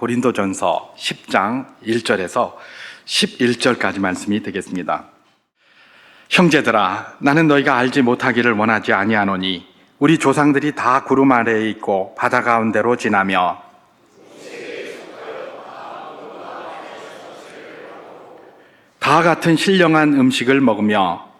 고린도전서 10장 1절에서 11절까지 말씀이 되겠습니다. 형제들아, 나는 너희가 알지 못하기를 원하지 아니하노니 우리 조상들이 다 구름 아래에 있고 바다 가운데로 지나며 다 같은 신령한 음식을 먹으며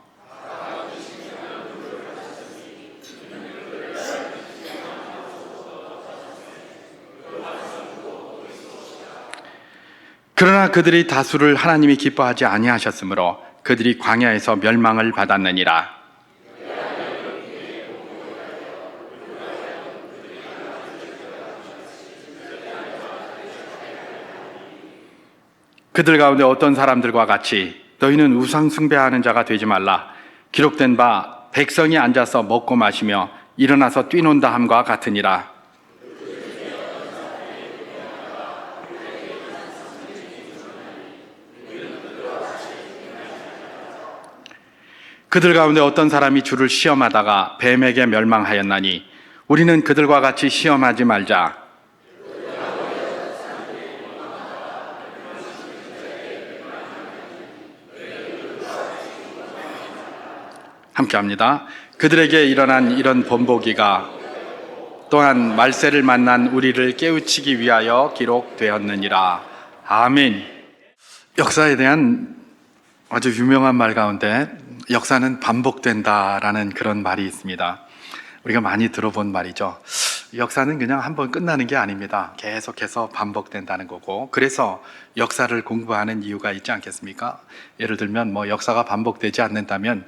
그러나 그들이 다수를 하나님이 기뻐하지 아니하셨으므로 그들이 광야에서 멸망을 받았느니라. 그들 가운데 어떤 사람들과 같이 너희는 우상 숭배하는 자가 되지 말라. 기록된 바 백성이 앉아서 먹고 마시며 일어나서 뛰논다 함과 같으니라. 그들 가운데 어떤 사람이 주를 시험하다가 뱀에게 멸망하였나니 우리는 그들과 같이 시험하지 말자. 함께합니다. 그들에게 일어난 이런 번복이가 또한 말세를 만난 우리를 깨우치기 위하여 기록되었느니라. 아멘. 역사에 대한 아주 유명한 말 가운데 역사는 반복된다라는 그런 말이 있습니다. 우리가 많이 들어본 말이죠. 역사는 그냥 한번 끝나는 게 아닙니다. 계속해서 반복된다는 거고, 그래서 역사를 공부하는 이유가 있지 않겠습니까? 예를 들면 역사가 반복되지 않는다면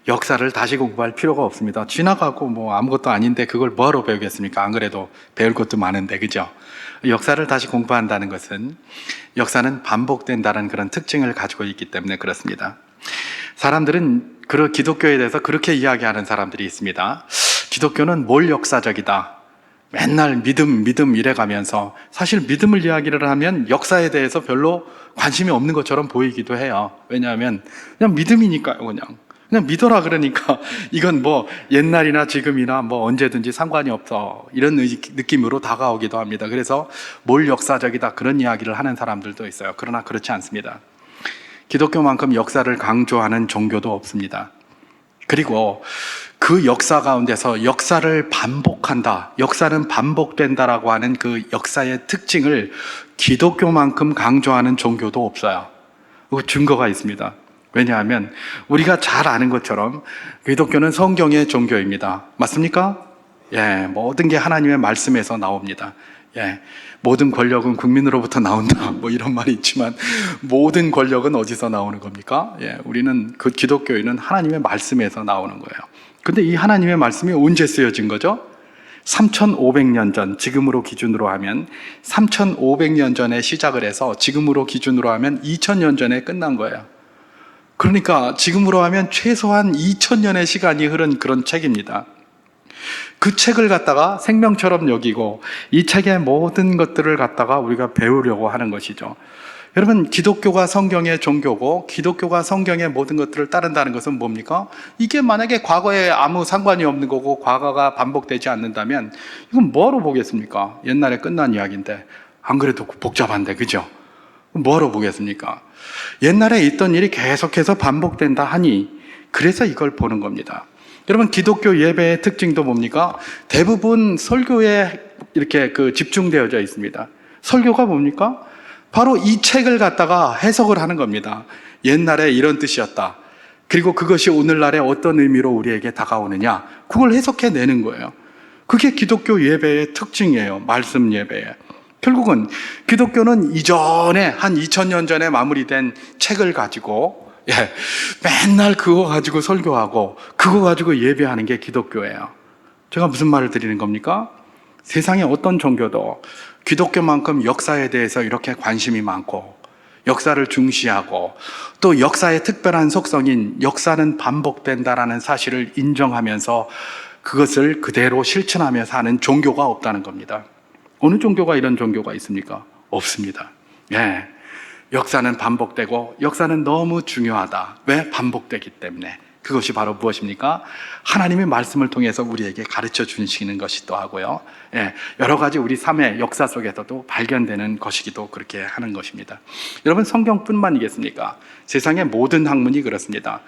역사를 다시 공부할 필요가 없습니다. 지나가고 아무것도 아닌데 그걸 뭐하러 배우겠습니까? 안 그래도 배울 것도 많은데, 그죠? 역사를 다시 공부한다는 것은 역사는 반복된다는 그런 특징을 가지고 있기 때문에 그렇습니다. 사람들은 기독교에 대해서 그렇게 이야기하는 사람들이 있습니다. 기독교는 몰 역사적이다. 맨날 믿음 이래가면서 사실 믿음을 이야기를 하면 역사에 대해서 별로 관심이 없는 것처럼 보이기도 해요. 왜냐하면 그냥 믿음이니까요. 그냥 믿어라 그러니까 이건 옛날이나 지금이나 언제든지 상관이 없어, 이런 느낌으로 다가오기도 합니다. 그래서 몰 역사적이다 그런 이야기를 하는 사람들도 있어요. 그러나 그렇지 않습니다. 기독교만큼 역사를 강조하는 종교도 없습니다. 그리고 그 역사 가운데서 역사를 반복한다, 역사는 반복된다라고 하는 그 역사의 특징을 기독교만큼 강조하는 종교도 없어요. 그 증거가 있습니다. 왜냐하면 우리가 잘 아는 것처럼 기독교는 성경의 종교입니다. 맞습니까? 모든 게 하나님의 말씀에서 나옵니다. 모든 권력은 국민으로부터 나온다 이런 말이 있지만 모든 권력은 어디서 나오는 겁니까? 우리는 그 기독교인은 하나님의 말씀에서 나오는 거예요. 근데 이 하나님의 말씀이 언제 쓰여진 거죠? 3,500년 전, 지금으로 기준으로 하면 3,500년 전에 시작을 해서 지금으로 기준으로 하면 2,000년 전에 끝난 거예요. 그러니까 지금으로 하면 최소한 2,000년의 시간이 흐른 그런 책입니다. 그 책을 갖다가 생명처럼 여기고 이 책의 모든 것들을 갖다가 우리가 배우려고 하는 것이죠. 여러분, 기독교가 성경의 종교고 기독교가 성경의 모든 것들을 따른다는 것은 뭡니까? 이게 만약에 과거에 아무 상관이 없는 거고 과거가 반복되지 않는다면 이건 뭐로 보겠습니까? 옛날에 끝난 이야기인데, 안 그래도 복잡한데, 그죠? 뭐로 보겠습니까? 옛날에 있던 일이 계속해서 반복된다 하니 그래서 이걸 보는 겁니다. 여러분, 기독교 예배의 특징도 뭡니까? 대부분 설교에 이렇게 집중되어져 있습니다. 설교가 뭡니까? 바로 이 책을 갖다가 해석을 하는 겁니다. 옛날에 이런 뜻이었다. 그리고 그것이 오늘날에 어떤 의미로 우리에게 다가오느냐, 그걸 해석해내는 거예요. 그게 기독교 예배의 특징이에요. 말씀 예배에. 결국은 기독교는 이전에 한 2000년 전에 마무리된 책을 가지고 맨날 그거 가지고 설교하고 그거 가지고 예배하는 게 기독교예요. 제가 무슨 말을 드리는 겁니까? 세상의 어떤 종교도 기독교만큼 역사에 대해서 이렇게 관심이 많고 역사를 중시하고 또 역사의 특별한 속성인 역사는 반복된다라는 사실을 인정하면서 그것을 그대로 실천하며 사는 종교가 없다는 겁니다. 어느 종교가 이런 종교가 있습니까? 없습니다. 역사는 반복되고 역사는 너무 중요하다. 왜? 반복되기 때문에. 그것이 바로 무엇입니까? 하나님의 말씀을 통해서 우리에게 가르쳐 주시는 것이기도 하고요. 여러 가지 우리 삶의 역사 속에서도 발견되는 것이기도 그렇게 하는 것입니다. 여러분, 성경뿐만이겠습니까? 세상의 모든 학문이 그렇습니다.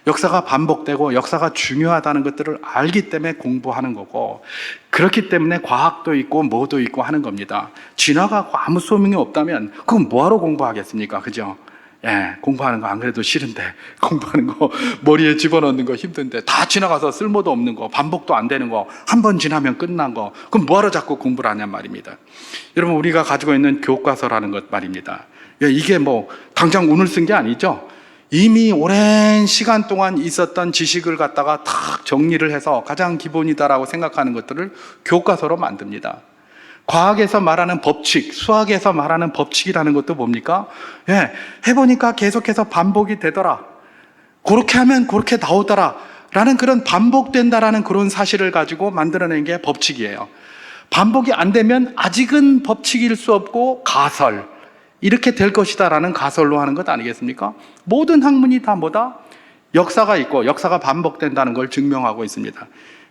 역사가 반복되고 역사가 중요하다는 것들을 알기 때문에 공부하는 거고, 그렇기 때문에 과학도 있고 뭐도 있고 하는 겁니다. 지나가고 아무 소용이 없다면 그건 뭐하러 공부하겠습니까? 그죠? 공부하는 거 안 그래도 싫은데, 공부하는 거 머리에 집어넣는 거 힘든데, 다 지나가서 쓸모도 없는 거, 반복도 안 되는 거, 한 번 지나면 끝난 거, 그럼 뭐하러 자꾸 공부를 하냔 말입니다. 여러분, 우리가 가지고 있는 교과서라는 것 말입니다. 이게 뭐 당장 오늘 쓴 게 아니죠. 이미 오랜 시간 동안 있었던 지식을 갖다가 탁 정리를 해서 가장 기본이다라고 생각하는 것들을 교과서로 만듭니다. 과학에서 말하는 법칙, 수학에서 말하는 법칙이라는 것도 뭡니까? 해보니까 계속해서 반복이 되더라. 그렇게 하면 그렇게 나오더라. 라는 그런 반복된다라는 그런 사실을 가지고 만들어낸 게 법칙이에요. 반복이 안 되면 아직은 법칙일 수 없고 가설, 이렇게 될 것이다 라는 가설로 하는 것 아니겠습니까? 모든 학문이 다 뭐다? 역사가 있고 역사가 반복된다는 걸 증명하고 있습니다.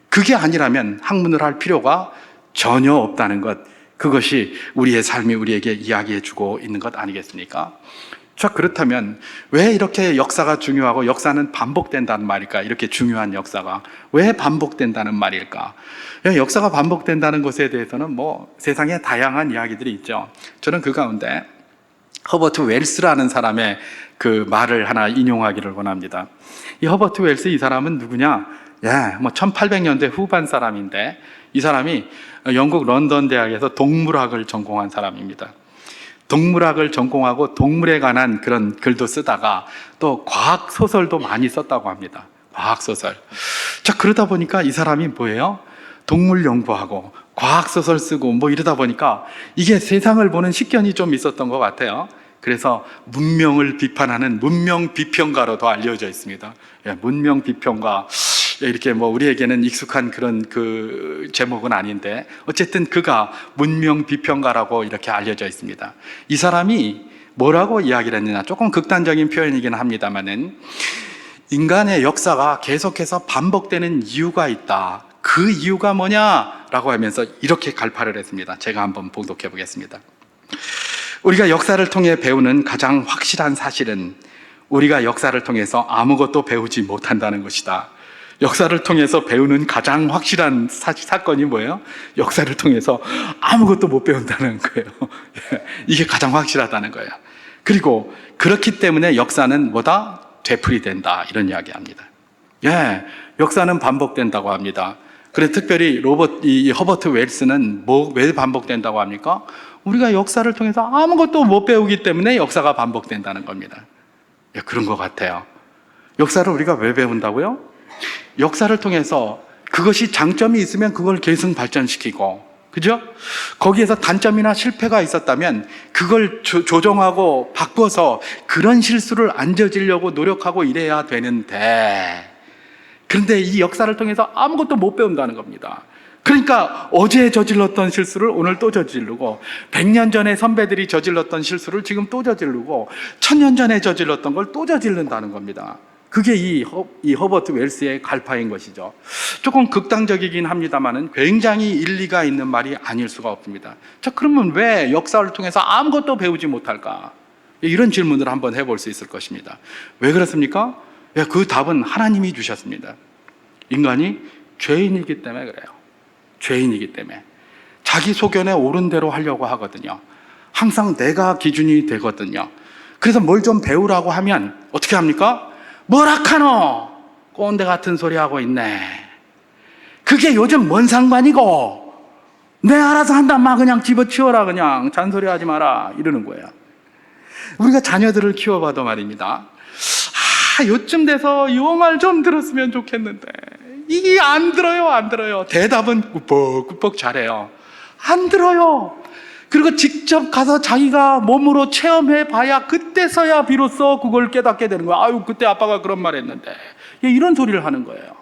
그게 아니라면 학문을 할 필요가 전혀 없다는 것, 그것이 우리의 삶이 우리에게 이야기해 주고 있는 것 아니겠습니까? 자, 그렇다면 왜 이렇게 역사가 중요하고 역사는 반복된다는 말일까? 이렇게 중요한 역사가 왜 반복된다는 말일까? 역사가 반복된다는 것에 대해서는 뭐 세상에 다양한 이야기들이 있죠. 저는 그 가운데 허버트 웰스라는 사람의 그 말을 하나 인용하기를 원합니다. 이 허버트 웰스, 이 사람은 누구냐? 1800년대 후반 사람인데, 이 사람이 영국 런던 대학에서 동물학을 전공한 사람입니다. 동물학을 전공하고 동물에 관한 그런 글도 쓰다가 또 과학 소설도 많이 썼다고 합니다. 과학 소설. 자, 그러다 보니까 이 사람이 뭐예요? 동물 연구하고 과학 소설 쓰고 뭐 이러다 보니까 이게 세상을 보는 식견이 좀 있었던 것 같아요. 그래서 문명을 비판하는 문명 비평가로도 알려져 있습니다. 문명 비평가, 이렇게 뭐 우리에게는 익숙한 그런 그 제목은 아닌데, 어쨌든 그가 문명 비평가라고 이렇게 알려져 있습니다. 이 사람이 뭐라고 이야기를 했느냐, 조금 극단적인 표현이긴 합니다만은, 인간의 역사가 계속해서 반복되는 이유가 있다. 그 이유가 뭐냐라고 하면서 이렇게 갈파를 했습니다. 제가 한번 봉독해 보겠습니다. 우리가 역사를 통해 배우는 가장 확실한 사실은 우리가 역사를 통해서 아무것도 배우지 못한다는 것이다. 역사를 통해서 배우는 가장 확실한 사건이 뭐예요? 역사를 통해서 아무것도 못 배운다는 거예요. 이게 가장 확실하다는 거예요. 그리고 그렇기 때문에 역사는 뭐다? 되풀이된다, 이런 이야기합니다. 역사는 반복된다고 합니다. 그래, 특별히 허버트 웰스는 왜 반복된다고 합니까? 우리가 역사를 통해서 아무것도 못 배우기 때문에 역사가 반복된다는 겁니다. 그런 것 같아요. 역사를 우리가 왜 배운다고요? 역사를 통해서 그것이 장점이 있으면 그걸 계속 발전시키고, 그죠? 거기에서 단점이나 실패가 있었다면 그걸 조정하고 바꿔서 그런 실수를 안 저지르려고 노력하고 이래야 되는데, 그런데 이 역사를 통해서 아무것도 못 배운다는 겁니다. 그러니까 어제 저질렀던 실수를 오늘 또 저지르고, 100년 전에 선배들이 저질렀던 실수를 지금 또 저지르고, 1000년 전에 저질렀던 걸 또 저지른다는 겁니다. 그게 이 허버트 웰스의 갈파인 것이죠. 조금 극단적이긴 합니다만은 굉장히 일리가 있는 말이 아닐 수가 없습니다. 자, 그러면 왜 역사를 통해서 아무것도 배우지 못할까? 이런 질문을 한번 해볼 수 있을 것입니다. 왜 그렇습니까? 그 답은 하나님이 주셨습니다. 인간이 죄인이기 때문에 그래요. 죄인이기 때문에. 자기 소견에 옳은 대로 하려고 하거든요. 항상 내가 기준이 되거든요. 그래서 뭘 좀 배우라고 하면 어떻게 합니까? 뭐라카노? 꼰대 같은 소리 하고 있네. 그게 요즘 뭔 상관이고, 내 알아서 한다, 마 그냥 집어치워라, 그냥 잔소리 하지 마라, 이러는 거예요. 우리가 자녀들을 키워봐도 말입니다. 요쯤 돼서 요 말 좀 들었으면 좋겠는데, 이게 안 들어요. 대답은 꾸벅꾸벅 잘해요. 안 들어요. 그리고 직접 가서 자기가 몸으로 체험해 봐야 그때서야 비로소 그걸 깨닫게 되는 거야. 아유, 그때 아빠가 그런 말 했는데. 이런 소리를 하는 거예요.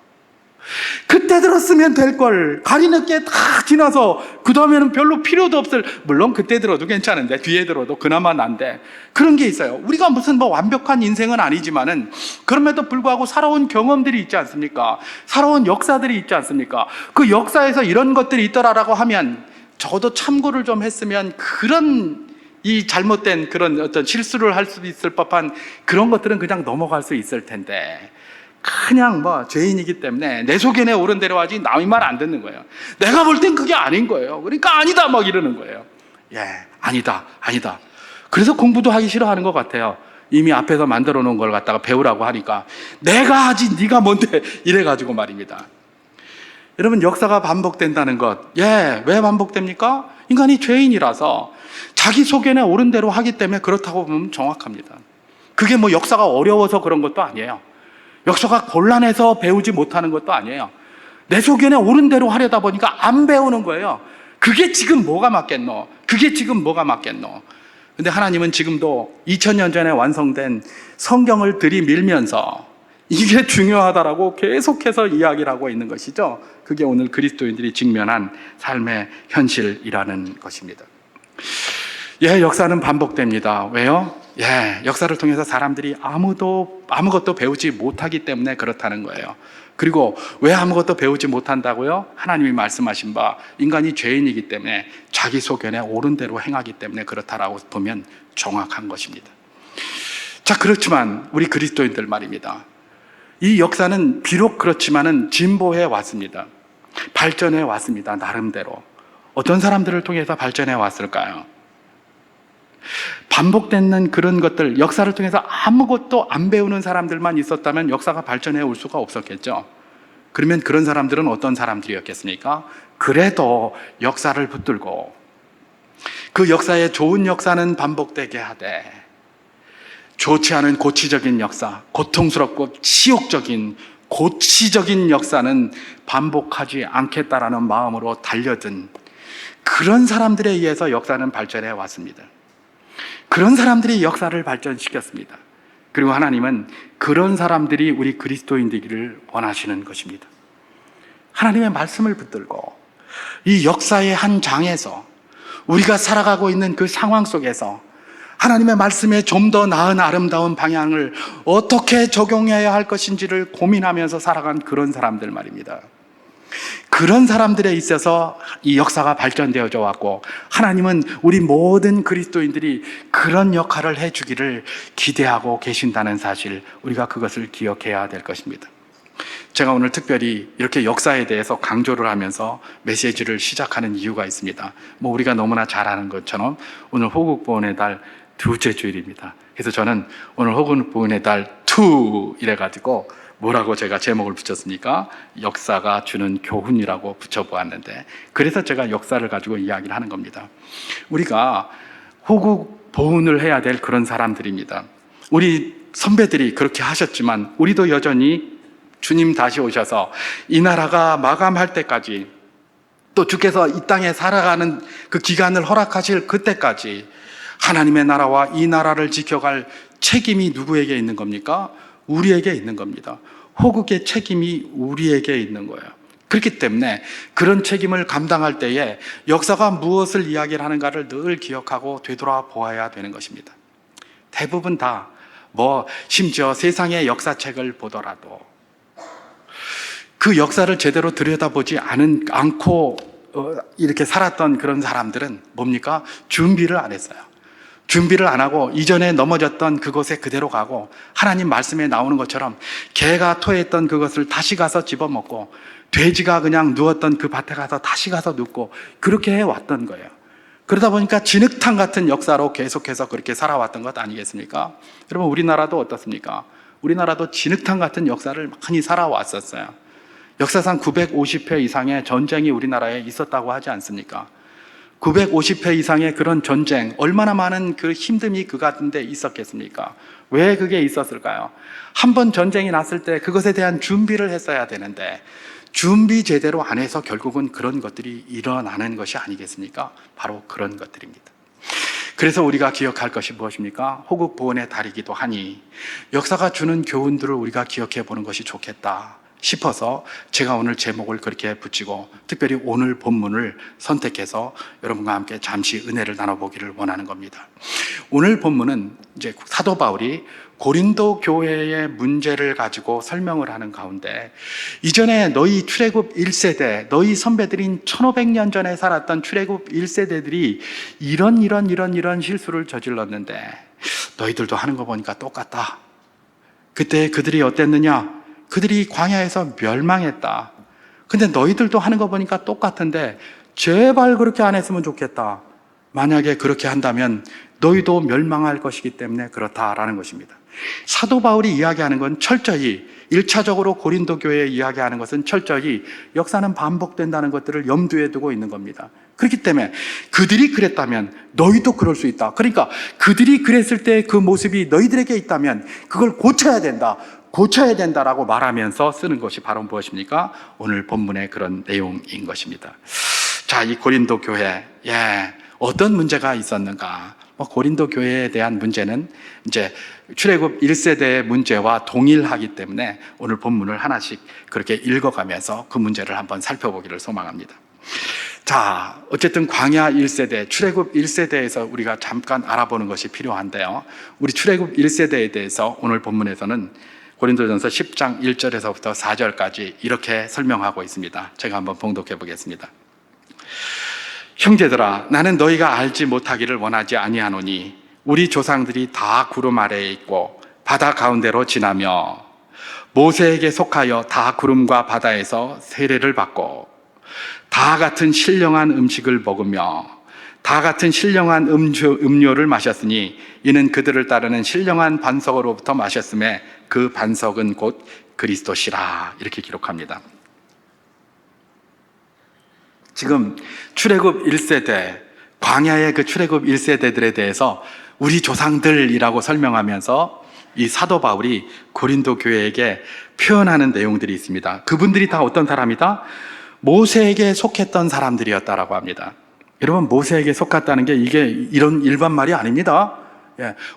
그때 들었으면 될 걸. 가리늦게 다 지나서 그 다음에는 별로 필요도 없을, 물론 그때 들어도 괜찮은데 뒤에 들어도 그나마 난데, 그런 게 있어요. 우리가 무슨 뭐 완벽한 인생은 아니지만은 그럼에도 불구하고 살아온 경험들이 있지 않습니까? 살아온 역사들이 있지 않습니까? 그 역사에서 이런 것들이 있더라라고 하면 적어도 참고를 좀 했으면 그런 이 잘못된 그런 어떤 실수를 할 수도 있을 법한 그런 것들은 그냥 넘어갈 수 있을 텐데, 그냥 뭐 죄인이기 때문에 내 속에 옳은 대로 하지 남의 말 안 듣는 거예요. 내가 볼 땐 그게 아닌 거예요. 그러니까 아니다 막 이러는 거예요. 예, 아니다. 그래서 공부도 하기 싫어하는 것 같아요. 이미 앞에서 만들어 놓은 걸 갖다가 배우라고 하니까 내가 하지 네가 뭔데 이래가지고 말입니다. 여러분, 역사가 반복된다는 것, 왜 반복됩니까? 인간이 죄인이라서 자기 속에는 옳은 대로 하기 때문에 그렇다고 보면 정확합니다. 그게 뭐 역사가 어려워서 그런 것도 아니에요. 역사가 곤란해서 배우지 못하는 것도 아니에요. 내 속에는 옳은 대로 하려다 보니까 안 배우는 거예요. 그게 지금 뭐가 맞겠노? 근데 하나님은 지금도 2000년 전에 완성된 성경을 들이밀면서 이게 중요하다라고 계속해서 이야기를 하고 있는 것이죠. 그게 오늘 그리스도인들이 직면한 삶의 현실이라는 것입니다. 역사는 반복됩니다. 왜요? 역사를 통해서 사람들이 아무것도 배우지 못하기 때문에 그렇다는 거예요. 그리고 왜 아무것도 배우지 못한다고요? 하나님이 말씀하신 바 인간이 죄인이기 때문에 자기 소견에 옳은 대로 행하기 때문에 그렇다라고 보면 정확한 것입니다. 자, 그렇지만 우리 그리스도인들 말입니다. 이 역사는 비록 그렇지만은 진보해 왔습니다. 발전해 왔습니다. 나름대로. 어떤 사람들을 통해서 발전해 왔을까요? 반복되는 그런 것들, 역사를 통해서 아무것도 안 배우는 사람들만 있었다면 역사가 발전해 올 수가 없었겠죠. 그러면 그런 사람들은 어떤 사람들이었겠습니까? 그래도 역사를 붙들고 그 역사에 좋은 역사는 반복되게 하되 좋지 않은 고치적인 역사, 고통스럽고 치욕적인 고치적인 역사는 반복하지 않겠다라는 마음으로 달려든 그런 사람들에 의해서 역사는 발전해 왔습니다. 그런 사람들이 역사를 발전시켰습니다. 그리고 하나님은 그런 사람들이 우리 그리스도인들이기를 원하시는 것입니다. 하나님의 말씀을 붙들고 이 역사의 한 장에서 우리가 살아가고 있는 그 상황 속에서 하나님의 말씀에 좀 더 나은 아름다운 방향을 어떻게 적용해야 할 것인지를 고민하면서 살아간 그런 사람들 말입니다. 그런 사람들에 있어서 이 역사가 발전되어져 왔고 하나님은 우리 모든 그리스도인들이 그런 역할을 해주기를 기대하고 계신다는 사실, 우리가 그것을 기억해야 될 것입니다. 제가 오늘 특별히 이렇게 역사에 대해서 강조를 하면서 메시지를 시작하는 이유가 있습니다. 뭐 우리가 너무나 잘 아는 것처럼 오늘 호국보훈의 달 둘째 주일입니다. 그래서 저는 오늘 호국보훈의 달 2 이래가지고 뭐라고 제가 제목을 붙였습니까? 역사가 주는 교훈이라고 붙여보았는데, 그래서 제가 역사를 가지고 이야기를 하는 겁니다. 우리가 호국 보훈을 해야 될 그런 사람들입니다. 우리 선배들이 그렇게 하셨지만 우리도 여전히 주님 다시 오셔서 이 나라가 마감할 때까지, 또 주께서 이 땅에 살아가는 그 기간을 허락하실 그때까지 하나님의 나라와 이 나라를 지켜갈 책임이 누구에게 있는 겁니까? 우리에게 있는 겁니다. 호국의 책임이 우리에게 있는 거예요. 그렇기 때문에 그런 책임을 감당할 때에 역사가 무엇을 이야기를 하는가를 늘 기억하고 되돌아보아야 되는 것입니다. 대부분 다 심지어 세상의 역사책을 보더라도 그 역사를 제대로 들여다보지 않고 이렇게 살았던 그런 사람들은 뭡니까? 준비를 안 했어요. 준비를 안 하고 이전에 넘어졌던 그곳에 그대로 가고, 하나님 말씀에 나오는 것처럼 개가 토했던 그것을 다시 가서 집어먹고, 돼지가 그냥 누웠던 그 밭에 가서 다시 가서 눕고, 그렇게 해왔던 거예요. 그러다 보니까 진흙탕 같은 역사로 계속해서 그렇게 살아왔던 것 아니겠습니까? 여러분, 우리나라도 어떻습니까? 우리나라도 진흙탕 같은 역사를 많이 살아왔었어요. 역사상 950회 이상의 전쟁이 우리나라에 있었다고 하지 않습니까? 950회 이상의 그런 전쟁, 얼마나 많은 그 힘듦이 그 가운데 있었겠습니까? 왜 그게 있었을까요? 한 번 전쟁이 났을 때 그것에 대한 준비를 했어야 되는데 준비 제대로 안 해서 결국은 그런 것들이 일어나는 것이 아니겠습니까? 바로 그런 것들입니다. 그래서 우리가 기억할 것이 무엇입니까? 호국보훈의 달이기도 하니 역사가 주는 교훈들을 우리가 기억해 보는 것이 좋겠다. 싶어서 제가 오늘 제목을 그렇게 붙이고 특별히 오늘 본문을 선택해서 여러분과 함께 잠시 은혜를 나눠보기를 원하는 겁니다. 오늘 본문은 이제 사도 바울이 고린도 교회의 문제를 가지고 설명을 하는 가운데, 이전에 너희 출애굽 1세대, 너희 선배들인 1500년 전에 살았던 출애굽 1세대들이 이런 실수를 저질렀는데 너희들도 하는 거 보니까 똑같다. 그때 그들이 어땠느냐? 그들이 광야에서 멸망했다. 근데 너희들도 하는 거 보니까 똑같은데 제발 그렇게 안 했으면 좋겠다. 만약에 그렇게 한다면 너희도 멸망할 것이기 때문에 그렇다라는 것입니다. 사도 바울이 이야기하는 건 철저히 1차적으로 고린도 교회에 이야기하는 것은 철저히 역사는 반복된다는 것들을 염두에 두고 있는 겁니다. 그렇기 때문에 그들이 그랬다면 너희도 그럴 수 있다. 그러니까 그들이 그랬을 때 그 모습이 너희들에게 있다면 그걸 고쳐야 된다라고 말하면서 쓰는 것이 바로 무엇입니까? 오늘 본문의 그런 내용인 것입니다. 자, 이 고린도 교회, 어떤 문제가 있었는가? 고린도 교회에 대한 문제는 이제 출애굽 1세대의 문제와 동일하기 때문에 오늘 본문을 하나씩 그렇게 읽어가면서 그 문제를 한번 살펴보기를 소망합니다. 자, 어쨌든 광야 1세대, 출애굽 1세대에서 우리가 잠깐 알아보는 것이 필요한데요. 우리 출애굽 1세대에 대해서 오늘 본문에서는 고린도전서 10장 1절에서부터 4절까지 이렇게 설명하고 있습니다. 제가 한번 봉독해 보겠습니다. 형제들아, 나는 너희가 알지 못하기를 원하지 아니하노니 우리 조상들이 다 구름 아래에 있고 바다 가운데로 지나며 모세에게 속하여 다 구름과 바다에서 세례를 받고 다 같은 신령한 음식을 먹으며 다 같은 신령한 음료를 마셨으니 이는 그들을 따르는 신령한 반석으로부터 마셨음에 그 반석은 곧 그리스도시라. 이렇게 기록합니다. 지금 출애굽 1세대, 광야의 그 출애굽 1세대들에 대해서 우리 조상들이라고 설명하면서 이 사도 바울이 고린도 교회에게 표현하는 내용들이 있습니다. 그분들이 다 어떤 사람이다? 모세에게 속했던 사람들이었다라고 합니다. 여러분, 모세에게 속았다는 게 이게 이런 일반 말이 아닙니다.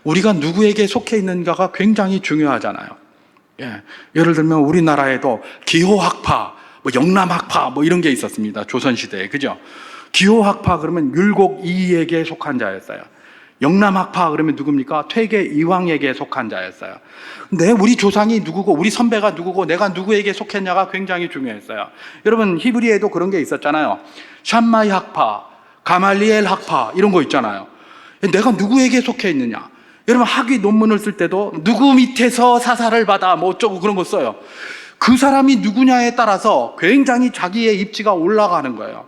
우리가 누구에게 속해 있는가가 굉장히 중요하잖아요. 예를 들면 우리나라에도 기호학파, 영남학파 이런 게 있었습니다. 조선시대에. 그죠? 기호학파 그러면 율곡 이이에게 속한 자였어요. 영남학파 그러면 누굽니까? 퇴계 이황에게 속한 자였어요. 근데 우리 조상이 누구고 우리 선배가 누구고 내가 누구에게 속했냐가 굉장히 중요했어요. 여러분, 히브리에도 그런 게 있었잖아요. 샴마이 학파, 가말리엘 학파 이런 거 있잖아요. 내가 누구에게 속해 있느냐. 여러분, 학위 논문을 쓸 때도 누구 밑에서 사사를 받아 어쩌고 그런 거 써요. 그 사람이 누구냐에 따라서 굉장히 자기의 입지가 올라가는 거예요.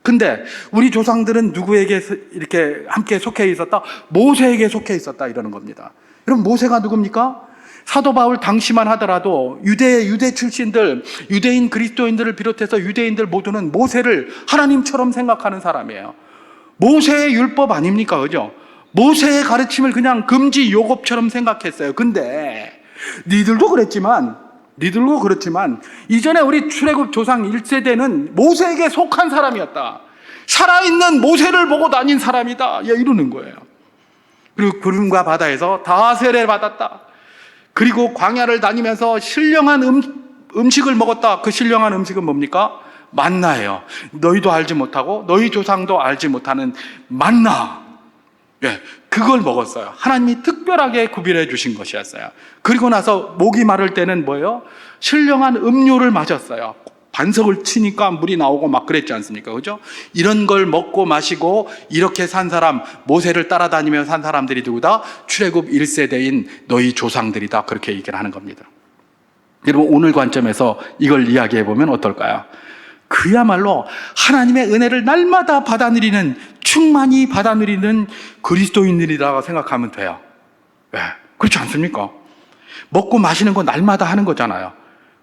근데 우리 조상들은 누구에게 이렇게 함께 속해 있었다? 모세에게 속해 있었다 이러는 겁니다. 여러분, 모세가 누굽니까? 사도 바울 당시만 하더라도 유대 출신들, 유대인 그리스도인들을 비롯해서 유대인들 모두는 모세를 하나님처럼 생각하는 사람이에요. 모세의 율법 아닙니까? 그죠? 모세의 가르침을 그냥 금지 요법처럼 생각했어요. 근데 니들도 그렇지만 이전에 우리 출애굽 조상 1세대는 모세에게 속한 사람이었다. 살아있는 모세를 보고 다닌 사람이다. 이러는 거예요. 그리고 구름과 바다에서 다 세례를 받았다. 그리고 광야를 다니면서 신령한 음식을 먹었다. 그 신령한 음식은 뭡니까? 만나예요. 너희도 알지 못하고 너희 조상도 알지 못하는 만나. 그걸 먹었어요. 하나님이 특별하게 구별해 주신 것이었어요. 그리고 나서 목이 마를 때는 뭐예요? 신령한 음료를 마셨어요. 반석을 치니까 물이 나오고 막 그랬지 않습니까? 그죠? 이런 걸 먹고 마시고 이렇게 산 사람, 모세를 따라다니며 산 사람들이 누구다? 출애굽 1세대인 너희 조상들이다. 그렇게 얘기를 하는 겁니다. 여러분, 오늘 관점에서 이걸 이야기해 보면 어떨까요? 그야말로 하나님의 은혜를 날마다 충만히 받아 누리는 그리스도인들이라고 생각하면 돼요. 그렇지 않습니까? 먹고 마시는 건 날마다 하는 거잖아요.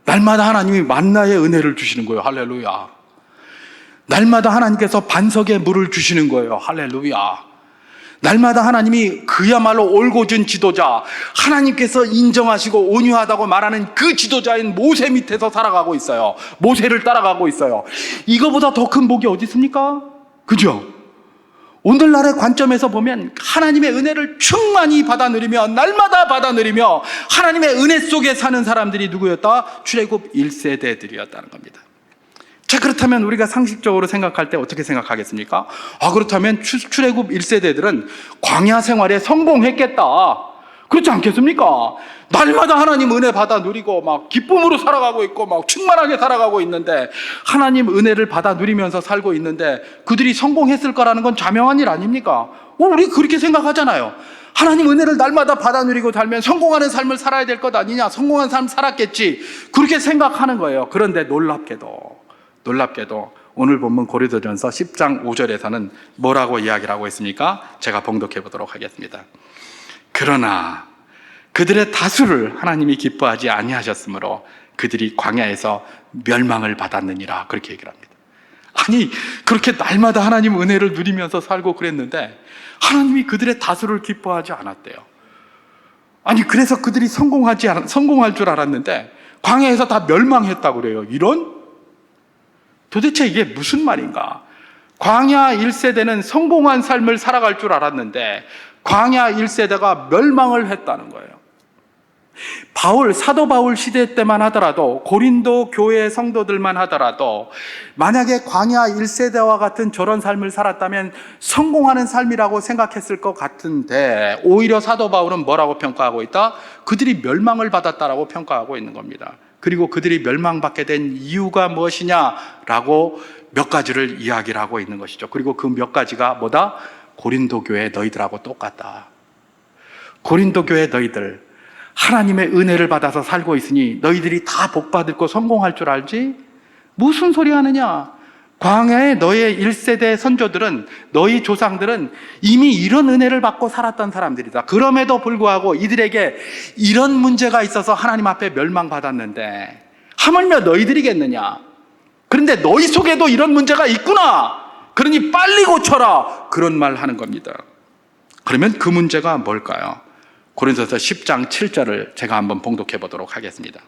날마다 하나님이 만나의 은혜를 주시는 거예요. 할렐루야. 날마다 하나님께서 반석의 물을 주시는 거예요. 할렐루야. 날마다 하나님이 그야말로 올곧은 지도자, 하나님께서 인정하시고 온유하다고 말하는 그 지도자인 모세 밑에서 살아가고 있어요. 모세를 따라가고 있어요. 이거보다 더 큰 복이 어디 있습니까? 그죠? 오늘날의 관점에서 보면 하나님의 은혜를 충만히 받아 누리며 날마다 받아 누리며 하나님의 은혜 속에 사는 사람들이 누구였다? 출애굽 1세대들이었다는 겁니다. 자, 그렇다면 우리가 상식적으로 생각할 때 어떻게 생각하겠습니까? 그렇다면 출애굽 1세대들은 광야 생활에 성공했겠다. 그렇지 않겠습니까? 날마다 하나님 은혜 받아 누리고 막 기쁨으로 살아가고 있고 막 충만하게 살아가고 있는데, 하나님 은혜를 받아 누리면서 살고 있는데 그들이 성공했을 거라는 건 자명한 일 아닙니까? 우리 그렇게 생각하잖아요. 하나님 은혜를 날마다 받아 누리고 살면 성공하는 삶을 살아야 될 것 아니냐, 성공한 삶 살았겠지, 그렇게 생각하는 거예요. 그런데 놀랍게도 오늘 본문 고린도전서 10장 5절에서는 뭐라고 이야기를 하고 있습니까? 제가 봉독해 보도록 하겠습니다. 그러나 그들의 다수를 하나님이 기뻐하지 아니하셨으므로 그들이 광야에서 멸망을 받았느니라, 그렇게 얘기를 합니다. 아니, 그렇게 날마다 하나님 은혜를 누리면서 살고 그랬는데 하나님이 그들의 다수를 기뻐하지 않았대요. 아니, 그래서 그들이 성공할 줄 알았는데 광야에서 다 멸망했다고 그래요. 도대체 이게 무슨 말인가? 광야 1세대는 성공한 삶을 살아갈 줄 알았는데 광야 1세대가 멸망을 했다는 거예요. 사도 바울 시대 때만 하더라도, 고린도 교회 성도들만 하더라도 만약에 광야 1세대와 같은 저런 삶을 살았다면 성공하는 삶이라고 생각했을 것 같은데, 오히려 사도 바울은 뭐라고 평가하고 있다? 그들이 멸망을 받았다라고 평가하고 있는 겁니다. 그리고 그들이 멸망받게 된 이유가 무엇이냐라고 몇 가지를 이야기를 하고 있는 것이죠. 그리고 그 몇 가지가 뭐다? 고린도 교회 너희들하고 똑같다. 고린도 교회 너희들 하나님의 은혜를 받아서 살고 있으니 너희들이 다 복받을 거 성공할 줄 알지? 무슨 소리 하느냐? 광야의 너의 1세대 선조들은, 너희 조상들은 이미 이런 은혜를 받고 살았던 사람들이다. 그럼에도 불구하고 이들에게 이런 문제가 있어서 하나님 앞에 멸망받았는데 하물며 너희들이겠느냐? 그런데 너희 속에도 이런 문제가 있구나, 그러니 빨리 고쳐라, 그런 말 하는 겁니다. 그러면 그 문제가 뭘까요? 고린도서 10장 7절을 제가 한번 봉독해 보도록 하겠습니다.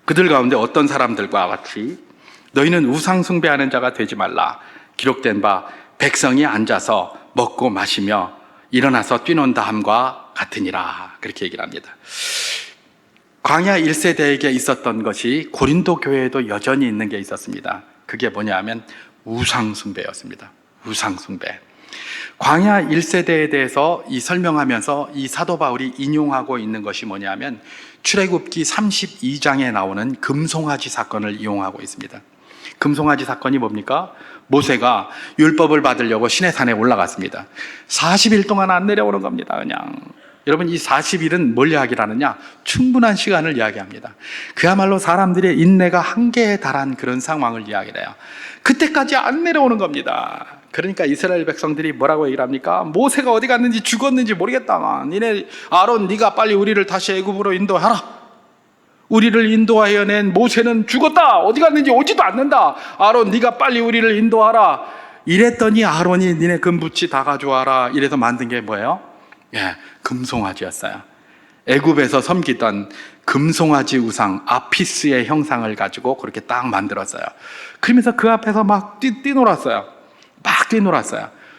그들 가운데 어떤 사람들과 같이 너희는 우상 숭배하는 자가 되지 말라. 기록된 바 백성이 앉아서 먹고 마시며 일어나서 뛰논다 함과 같으니라, 그렇게 얘기를 합니다. 광야 1세대에게 있었던 것이 고린도 교회에도 여전히 있는 게 있었습니다. 그게 뭐냐 하면 우상 숭배였습니다. 우상 숭배. 광야 1세대에 대해서 설명하면서 이 사도 바울이 인용하고 있는 것이 뭐냐면 출애굽기 32장에 나오는 금송아지 사건을 이용하고 있습니다. 금송아지 사건이 뭡니까? 모세가 율법을 받으려고 시내산에 올라갔습니다. 40일 동안 안 내려오는 겁니다. 그냥 여러분, 이 40일은 뭘 이야기를 하느냐? 충분한 시간을 이야기합니다. 그야말로 사람들의 인내가 한계에 달한 그런 상황을 이야기를 해요. 그때까지 안 내려오는 겁니다. 그러니까 이스라엘 백성들이 뭐라고 얘기를 합니까? 모세가 어디 갔는지 죽었는지 모르겠다. 니네 아론, 네가 빨리 우리를 다시 애굽으로 인도하라. 우리를 인도하여 낸 모세는 죽었다. 어디 갔는지 오지도 않는다. 아론, 네가 빨리 우리를 인도하라. 이랬더니 아론이 니네 금붙이 다 가져와라. 이래서 만든 게 뭐예요? 금송아지였어요. 애굽에서 섬기던 금송아지 우상 아피스의 형상을 가지고 그렇게 딱 만들었어요. 그러면서 그 앞에서 막 뛰놀았어요.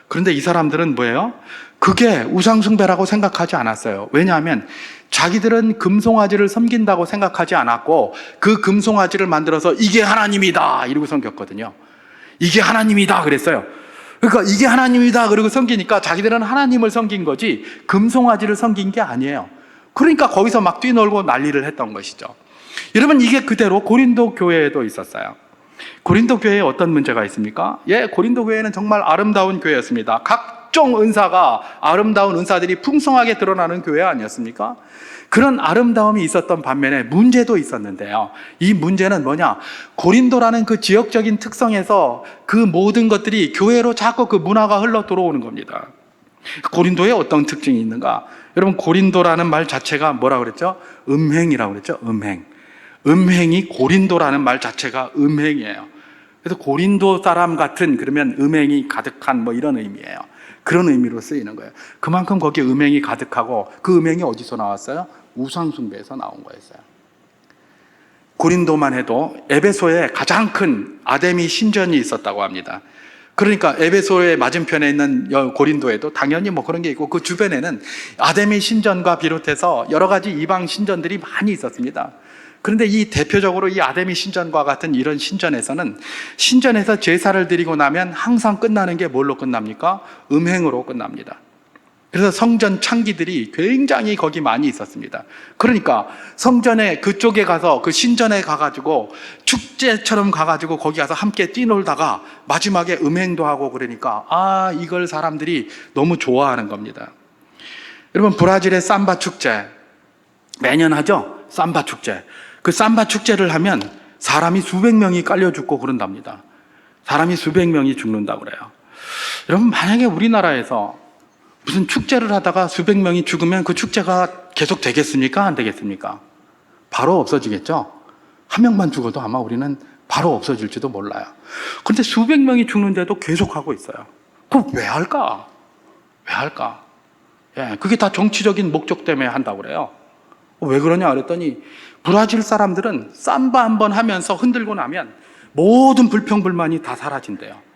그런데 이 사람들은 뭐예요? 그게 우상숭배라고 생각하지 않았어요. 왜냐하면 자기들은 금송아지를 섬긴다고 생각하지 않았고, 그 금송아지를 만들어서 이게 하나님이다 이러고 섬겼거든요. 이게 하나님이다 그랬어요. 그러니까 이게 하나님이다 그러고 섬기니까 자기들은 하나님을 섬긴 거지 금송아지를 섬긴 게 아니에요. 그러니까 거기서 막 뛰놀고 난리를 했던 것이죠. 여러분, 이게 그대로 고린도 교회에도 있었어요. 고린도 교회에 어떤 문제가 있습니까? 고린도 교회는 정말 아름다운 교회였습니다. 각종 은사가, 아름다운 은사들이 풍성하게 드러나는 교회 아니었습니까? 그런 아름다움이 있었던 반면에 문제도 있었는데요. 이 문제는 뭐냐? 고린도라는 그 지역적인 특성에서 그 모든 것들이 교회로 자꾸 그 문화가 흘러 들어오는 겁니다. 고린도에 어떤 특징이 있는가? 여러분, 고린도라는 말 자체가 뭐라 그랬죠? 음행이라고 그랬죠? 음행이, 고린도라는 말 자체가 음행이에요. 그래서 고린도 사람 같은, 그러면 음행이 가득한 뭐 이런 의미예요. 그런 의미로 쓰이는 거예요. 그만큼 거기에 음행이 가득하고, 그 음행이 어디서 나왔어요? 우상숭배에서 나온 거였어요. 고린도만 해도 에베소에 가장 큰 아데미 신전이 있었다고 합니다. 그러니까 에베소의 맞은편에 있는 고린도에도 당연히 뭐 그런 게 있고, 그 주변에는 아데미 신전과 비롯해서 여러 가지 이방 신전들이 많이 있었습니다. 그런데 이 대표적으로 이 아데미 신전과 같은 이런 신전에서는, 신전에서 제사를 드리고 나면 항상 끝나는 게 뭘로 끝납니까? 음행으로 끝납니다. 그래서 성전 창기들이 굉장히 거기 많이 있었습니다. 그러니까 성전에 그쪽에 가서, 그 신전에 가가지고 축제처럼 가가지고 거기 가서 함께 뛰놀다가 마지막에 음행도 하고, 그러니까 이걸 사람들이 너무 좋아하는 겁니다. 여러분, 브라질의 삼바 축제 매년 하죠? 삼바 축제. 그 삼바 축제를 하면 사람이 수백 명이 깔려 죽고 그런답니다. 사람이 수백 명이 죽는다고 그래요. 여러분, 만약에 우리나라에서 무슨 축제를 하다가 수백 명이 죽으면 그 축제가 계속 되겠습니까? 안 되겠습니까? 바로 없어지겠죠? 한 명만 죽어도 아마 우리는 바로 없어질지도 몰라요. 그런데 수백 명이 죽는데도 계속하고 있어요. 그럼 왜 할까? 왜 할까? 예, 그게 다 정치적인 목적 때문에 한다고 그래요. 왜 그러냐 그랬더니, 브라질 사람들은 삼바 한번 하면서 흔들고 나면 모든 불평불만이 다 사라진대요.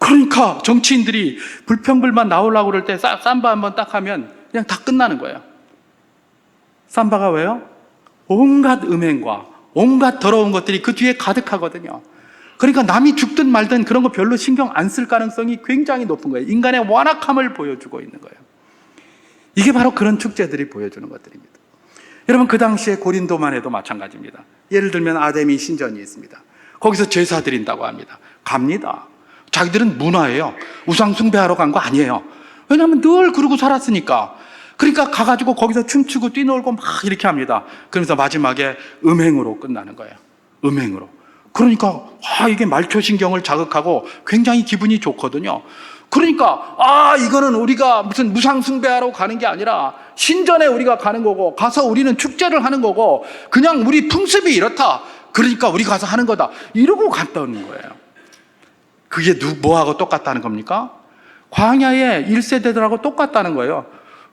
그러니까 정치인들이 불평불만 나오려고 그럴 때 삼바 한번 딱 하면 그냥 다 끝나는 거예요. 삼바가 왜요? 온갖 음행과 온갖 더러운 것들이 그 뒤에 가득하거든요. 그러니까 남이 죽든 말든 그런 거 별로 신경 안 쓸 가능성이 굉장히 높은 거예요. 인간의 완악함을 보여주고 있는 거예요. 이게 바로 그런 축제들이 보여주는 것들입니다. 여러분, 그 당시에 고린도만 해도 마찬가지입니다. 예를 들면 아데미 신전이 있습니다. 거기서 제사 드린다고 합니다. 갑니다. 자기들은 문화예요. 우상 숭배하러 간 거 아니에요. 왜냐하면 늘 그러고 살았으니까. 그러니까 가가지고 거기서 춤추고 뛰놀고 막 이렇게 합니다. 그러면서 마지막에 음행으로 끝나는 거예요. 음행으로. 그러니까 이게 말초신경을 자극하고 굉장히 기분이 좋거든요. 그러니까 이거는 우리가 무슨 무상 숭배하러 가는 게 아니라 신전에 우리가 가는 거고, 가서 우리는 축제를 하는 거고, 그냥 우리 풍습이 이렇다. 그러니까 우리 가서 하는 거다. 이러고 갔다는 거예요. 그게 뭐하고 똑같다는 겁니까? 광야의 1세대들하고 똑같다는 거예요.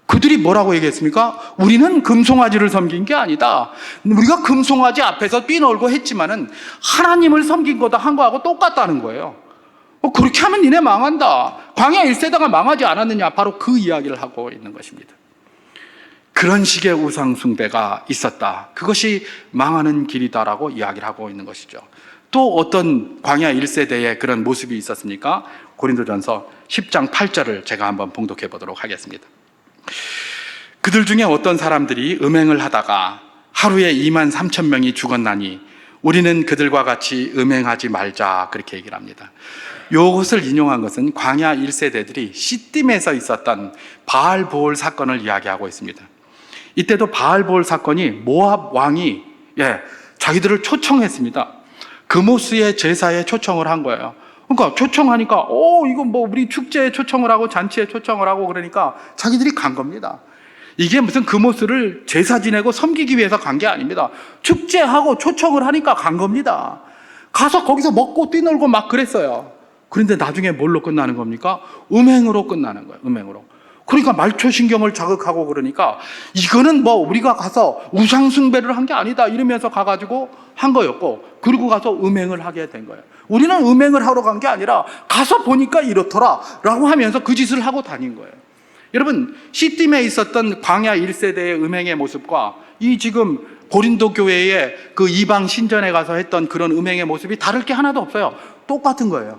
그들이 뭐라고 얘기했습니까? 우리는 금송아지를 섬긴 게 아니다. 우리가 금송아지 앞에서 뛰놀고 했지만은 하나님을 섬긴 거다 한 거하고 똑같다는 거예요. 그렇게 하면 니네 망한다. 광야 1세대가 망하지 않았느냐. 바로 그 이야기를 하고 있는 것입니다. 그런 식의 우상 숭배가 있었다. 그것이 망하는 길이다라고 이야기를 하고 있는 것이죠. 또 어떤 광야 1세대의 그런 모습이 있었습니까? 고린도전서 10장 8절을 제가 한번 봉독해 보도록 하겠습니다. 그들 중에 어떤 사람들이 음행을 하다가 하루에 2만 3천 명이 죽었나니 우리는 그들과 같이 음행하지 말자, 그렇게 얘기를 합니다. 이것을 인용한 것은 광야 1세대들이 시딤에서 있었던 바알보올 사건을 이야기하고 있습니다. 이때도 바알보올 사건이 모압 왕이 자기들을 초청했습니다. 그모스의 제사에 초청을 한 거예요. 그러니까 초청하니까 이거 뭐 우리 축제에 초청을 하고 잔치에 초청을 하고, 그러니까 자기들이 간 겁니다. 이게 무슨 그모스를 제사 지내고 섬기기 위해서 간 게 아닙니다. 축제하고 초청을 하니까 간 겁니다. 가서 거기서 먹고 뛰놀고 막 그랬어요. 그런데 나중에 뭘로 끝나는 겁니까? 음행으로 끝나는 거예요. 음행으로. 그러니까 말초신경을 자극하고, 그러니까 이거는 뭐 우리가 가서 우상숭배를 한 게 아니다 이러면서 가가지고 한 거였고, 그리고 가서 음행을 하게 된 거예요. 우리는 음행을 하러 간 게 아니라 가서 보니까 이렇더라 라고 하면서 그 짓을 하고 다닌 거예요. 여러분, 시딤에 있었던 광야 1세대의 음행의 모습과 이 지금 고린도 교회의 그 이방 신전에 가서 했던 그런 음행의 모습이 다를 게 하나도 없어요. 똑같은 거예요.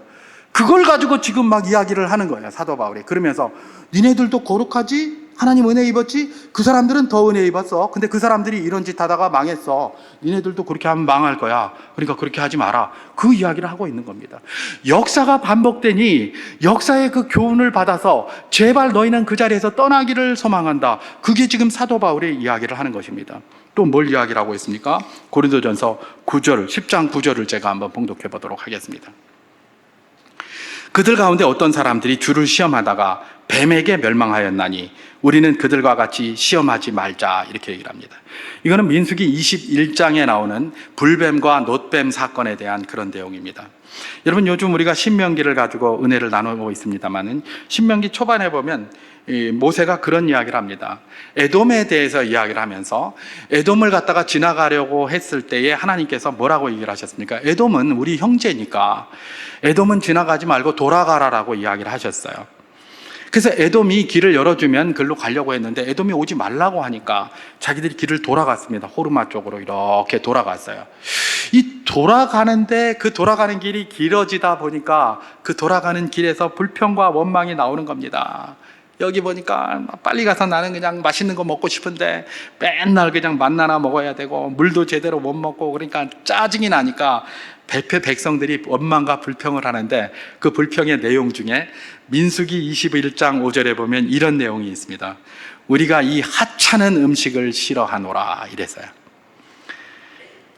그걸 가지고 지금 막 이야기를 하는 거예요, 사도 바울이. 그러면서 니네들도 거룩하지? 하나님 은혜 입었지? 그 사람들은 더 은혜 입었어. 근데 그 사람들이 이런 짓 하다가 망했어. 니네들도 그렇게 하면 망할 거야. 그러니까 그렇게 하지 마라. 그 이야기를 하고 있는 겁니다. 역사가 반복되니 역사의 그 교훈을 받아서 제발 너희는 그 자리에서 떠나기를 소망한다. 그게 지금 사도 바울의 이야기를 하는 것입니다. 또 뭘 이야기를 하고 있습니까? 고린도전서 9절, 10장 9절을 제가 한번 봉독해 보도록 하겠습니다. 그들 가운데 어떤 사람들이 주를 시험하다가 뱀에게 멸망하였나니 우리는 그들과 같이 시험하지 말자, 이렇게 얘기를 합니다. 이거는 민수기 21장에 나오는 불뱀과 놋뱀 사건에 대한 그런 내용입니다. 여러분, 요즘 우리가 신명기를 가지고 은혜를 나누고 있습니다만은 신명기 초반에 보면 모세가 그런 이야기를 합니다. 에돔에 대해서 이야기를 하면서 에돔을 갖다가 지나가려고 했을 때에 하나님께서 뭐라고 얘기를 하셨습니까? 에돔은 우리 형제니까 에돔은 지나가지 말고 돌아가라라고 이야기를 하셨어요. 그래서 에돔이 길을 열어주면 그걸로 가려고 했는데 에돔이 오지 말라고 하니까 자기들이 길을 돌아갔습니다. 호르마 쪽으로 이렇게 돌아갔어요. 이 돌아가는데 그 돌아가는 길이 길어지다 보니까 그 돌아가는 길에서 불평과 원망이 나오는 겁니다. 여기 보니까 빨리 가서 나는 그냥 맛있는 거 먹고 싶은데 맨날 그냥 만나나 먹어야 되고 물도 제대로 못 먹고, 그러니까 짜증이 나니까 백성들이 원망과 불평을 하는데 그 불평의 내용 중에 민수기 21장 5절에 보면 이런 내용이 있습니다. 우리가 이 하찮은 음식을 싫어하노라, 이랬어요.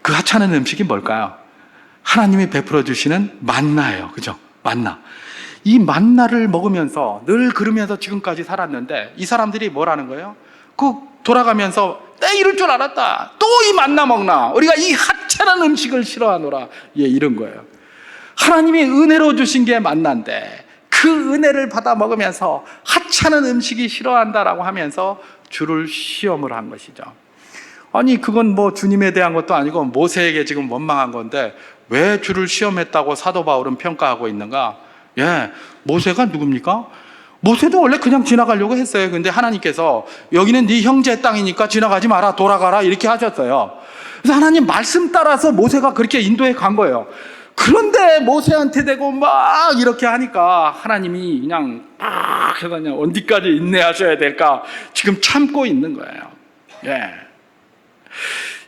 그 하찮은 음식이 뭘까요? 하나님이 베풀어 주시는 만나예요. 그죠? 만나. 이 만나를 먹으면서 늘 그러면서 지금까지 살았는데 이 사람들이 뭐라는 거예요? 그 돌아가면서 내 이럴 줄 알았다. 또 이 만나 먹나? 우리가 이 하찮은 음식을 싫어하노라. 예, 이런 거예요. 하나님이 은혜로 주신 게 만난데 그 은혜를 받아 먹으면서 하찮은 음식이 싫어한다라고 하면서 주를 시험을 한 것이죠. 아니, 그건 뭐 주님에 대한 것도 아니고 모세에게 지금 원망한 건데 왜 주를 시험했다고 사도 바울은 평가하고 있는가? 예, 모세가 누굽니까? 모세도 원래 그냥 지나가려고 했어요. 근데 하나님께서 여기는 네 형제 땅이니까 지나가지 마라, 돌아가라, 이렇게 하셨어요. 그래서 하나님 말씀 따라서 모세가 그렇게 인도해 간 거예요. 그런데 모세한테 대고 막 이렇게 하니까 하나님이 그냥 해서 그냥 어디까지 인내하셔야 될까 지금 참고 있는 거예요. 예.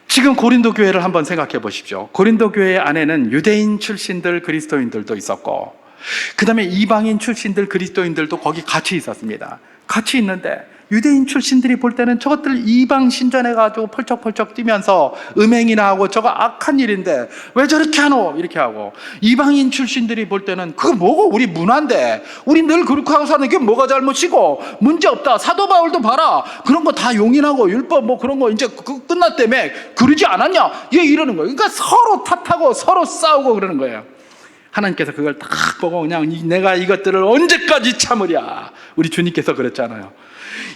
지금 고린도 교회를 한번 생각해 보십시오. 고린도 교회 안에는 유대인 출신들 그리스도인들도 있었고, 그 다음에 이방인 출신들 그리스도인들도 거기 같이 있었습니다. 같이 있는데 유대인 출신들이 볼 때는 저것들 이방 신전해가지고 펄쩍펄쩍 뛰면서 음행이나 하고 저거 악한 일인데 왜 저렇게 하노? 이렇게 하고, 이방인 출신들이 볼 때는 그거 뭐고, 우리 문화인데 우리 늘 그렇게 하고 사는 게 뭐가 잘못이고 문제없다. 사도 바울도 봐라, 그런 거 다 용인하고 율법 뭐 그런 거 이제 끝났다며 그러지 않았냐? 얘 이러는 거예요. 그러니까 서로 탓하고 서로 싸우고 그러는 거예요. 하나님께서 그걸 딱 보고 그냥 내가 이것들을 언제까지 참으랴. 우리 주님께서 그랬잖아요.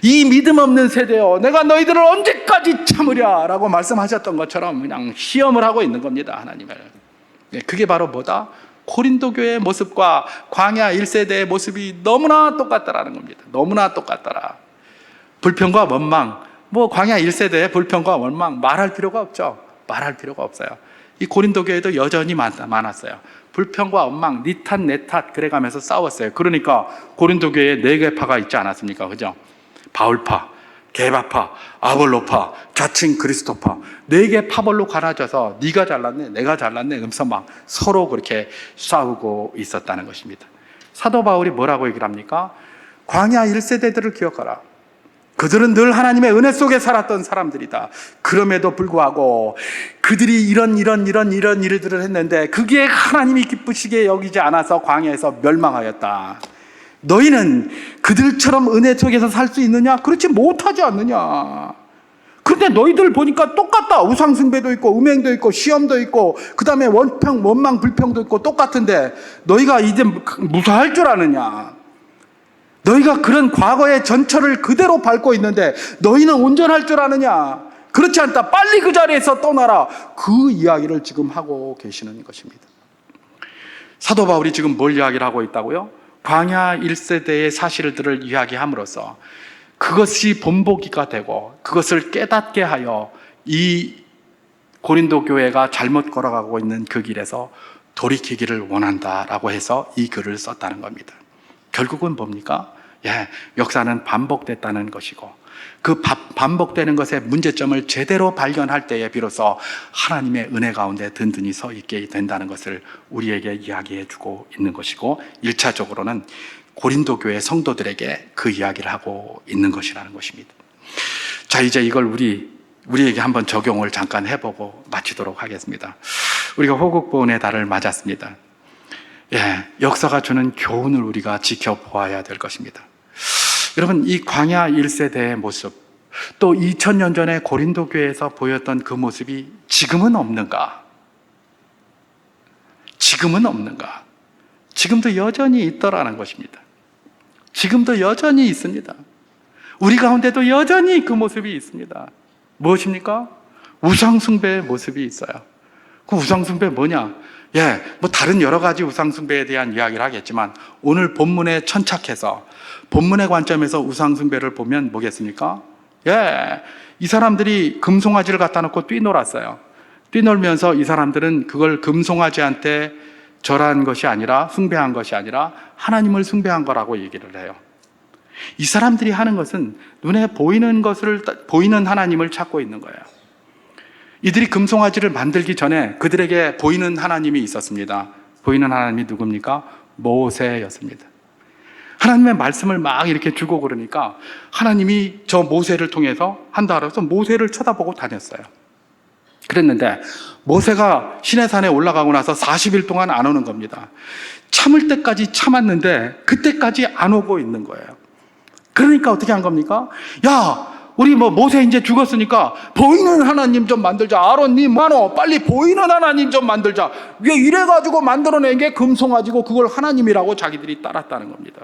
이 믿음 없는 세대여, 내가 너희들을 언제까지 참으랴 라고 말씀하셨던 것처럼 그냥 시험을 하고 있는 겁니다, 하나님을. 그게 바로 뭐다? 고린도 교회의 모습과 광야 1세대의 모습이 너무나 똑같다라는 겁니다. 너무나 똑같더라. 불평과 원망, 뭐 광야 1세대의 불평과 원망 말할 필요가 없죠. 말할 필요가 없어요. 이 고린도 교회도 여전히 많았어요. 불평과 원망, 니 탓, 내 탓 그래가면서 싸웠어요. 그러니까 고린도 교회에 4개 파가 있지 않았습니까? 그죠? 바울파, 게바파, 아볼로파, 자칭 그리스도파, 4개 파벌로 갈라져서 네가 잘났네, 내가 잘났네 하면서 막 서로 그렇게 싸우고 있었다는 것입니다. 사도 바울이 뭐라고 얘기를 합니까? 광야 1세대들을 기억하라. 그들은 늘 하나님의 은혜 속에 살았던 사람들이다. 그럼에도 불구하고 그들이 이런 일들을 했는데 그게 하나님이 기쁘시게 여기지 않아서 광야에서 멸망하였다. 너희는 그들처럼 은혜 속에서 살 수 있느냐? 그렇지 못하지 않느냐? 그런데 너희들 보니까 똑같다. 우상숭배도 있고 음행도 있고 시험도 있고 그 다음에 원망 불평도 있고 똑같은데 너희가 이제 무사할 줄 아느냐? 너희가 그런 과거의 전철을 그대로 밟고 있는데 너희는 온전할 줄 아느냐? 그렇지 않다. 빨리 그 자리에서 떠나라. 그 이야기를 지금 하고 계시는 것입니다. 사도 바울이 지금 뭘 이야기를 하고 있다고요? 광야 1세대의 사실들을 이야기함으로써 그것이 본보기가 되고 그것을 깨닫게 하여 이 고린도 교회가 잘못 걸어가고 있는 그 길에서 돌이키기를 원한다라고 해서 이 글을 썼다는 겁니다. 결국은 뭡니까? 역사는 반복됐다는 것이고 그 반복되는 것의 문제점을 제대로 발견할 때에 비로소 하나님의 은혜 가운데 든든히 서 있게 된다는 것을 우리에게 이야기해 주고 있는 것이고 1차적으로는 고린도 교회 성도들에게 그 이야기를 하고 있는 것이라는 것입니다. 자, 이제 이걸 우리에게 한번 적용을 잠깐 해보고 마치도록 하겠습니다. 우리가 호국보훈의 달을 맞았습니다. 역사가 주는 교훈을 우리가 지켜보아야 될 것입니다. 여러분, 이 광야 1세대의 모습, 또 2000년 전에 고린도 교회에서 보였던 그 모습이 지금은 없는가? 지금은 없는가? 지금도 여전히 있더라는 것입니다. 지금도 여전히 있습니다. 우리 가운데도 여전히 그 모습이 있습니다. 무엇입니까? 우상숭배의 모습이 있어요. 그 우상숭배 뭐냐? 뭐 다른 여러 가지 우상숭배에 대한 이야기를 하겠지만 오늘 본문에 천착해서 본문의 관점에서 우상숭배를 보면 뭐겠습니까? 이 사람들이 금송아지를 갖다 놓고 뛰놀았어요. 뛰놀면서 이 사람들은 그걸 금송아지한테 절한 것이 아니라, 숭배한 것이 아니라 하나님을 숭배한 거라고 얘기를 해요. 이 사람들이 하는 것은 눈에 보이는 보이는 하나님을 찾고 있는 거예요. 이들이 금송아지를 만들기 전에 그들에게 보이는 하나님이 있었습니다. 보이는 하나님이 누굽니까? 모세였습니다. 하나님의 말씀을 막 이렇게 주고 그러니까 하나님이 저 모세를 통해서 한다 그래서 모세를 쳐다보고 다녔어요. 그랬는데 모세가 시내산에 올라가고 나서 40일 동안 안 오는 겁니다. 참을 때까지 참았는데 그때까지 안 오고 있는 거예요. 그러니까 어떻게 한 겁니까? 우리 모세 이제 죽었으니까 보이는 하나님 좀 만들자. 아론님, 빨리 보이는 하나님 좀 만들자. 왜 이래가지고 만들어낸 게 금송아지고 그걸 하나님이라고 자기들이 따랐다는 겁니다.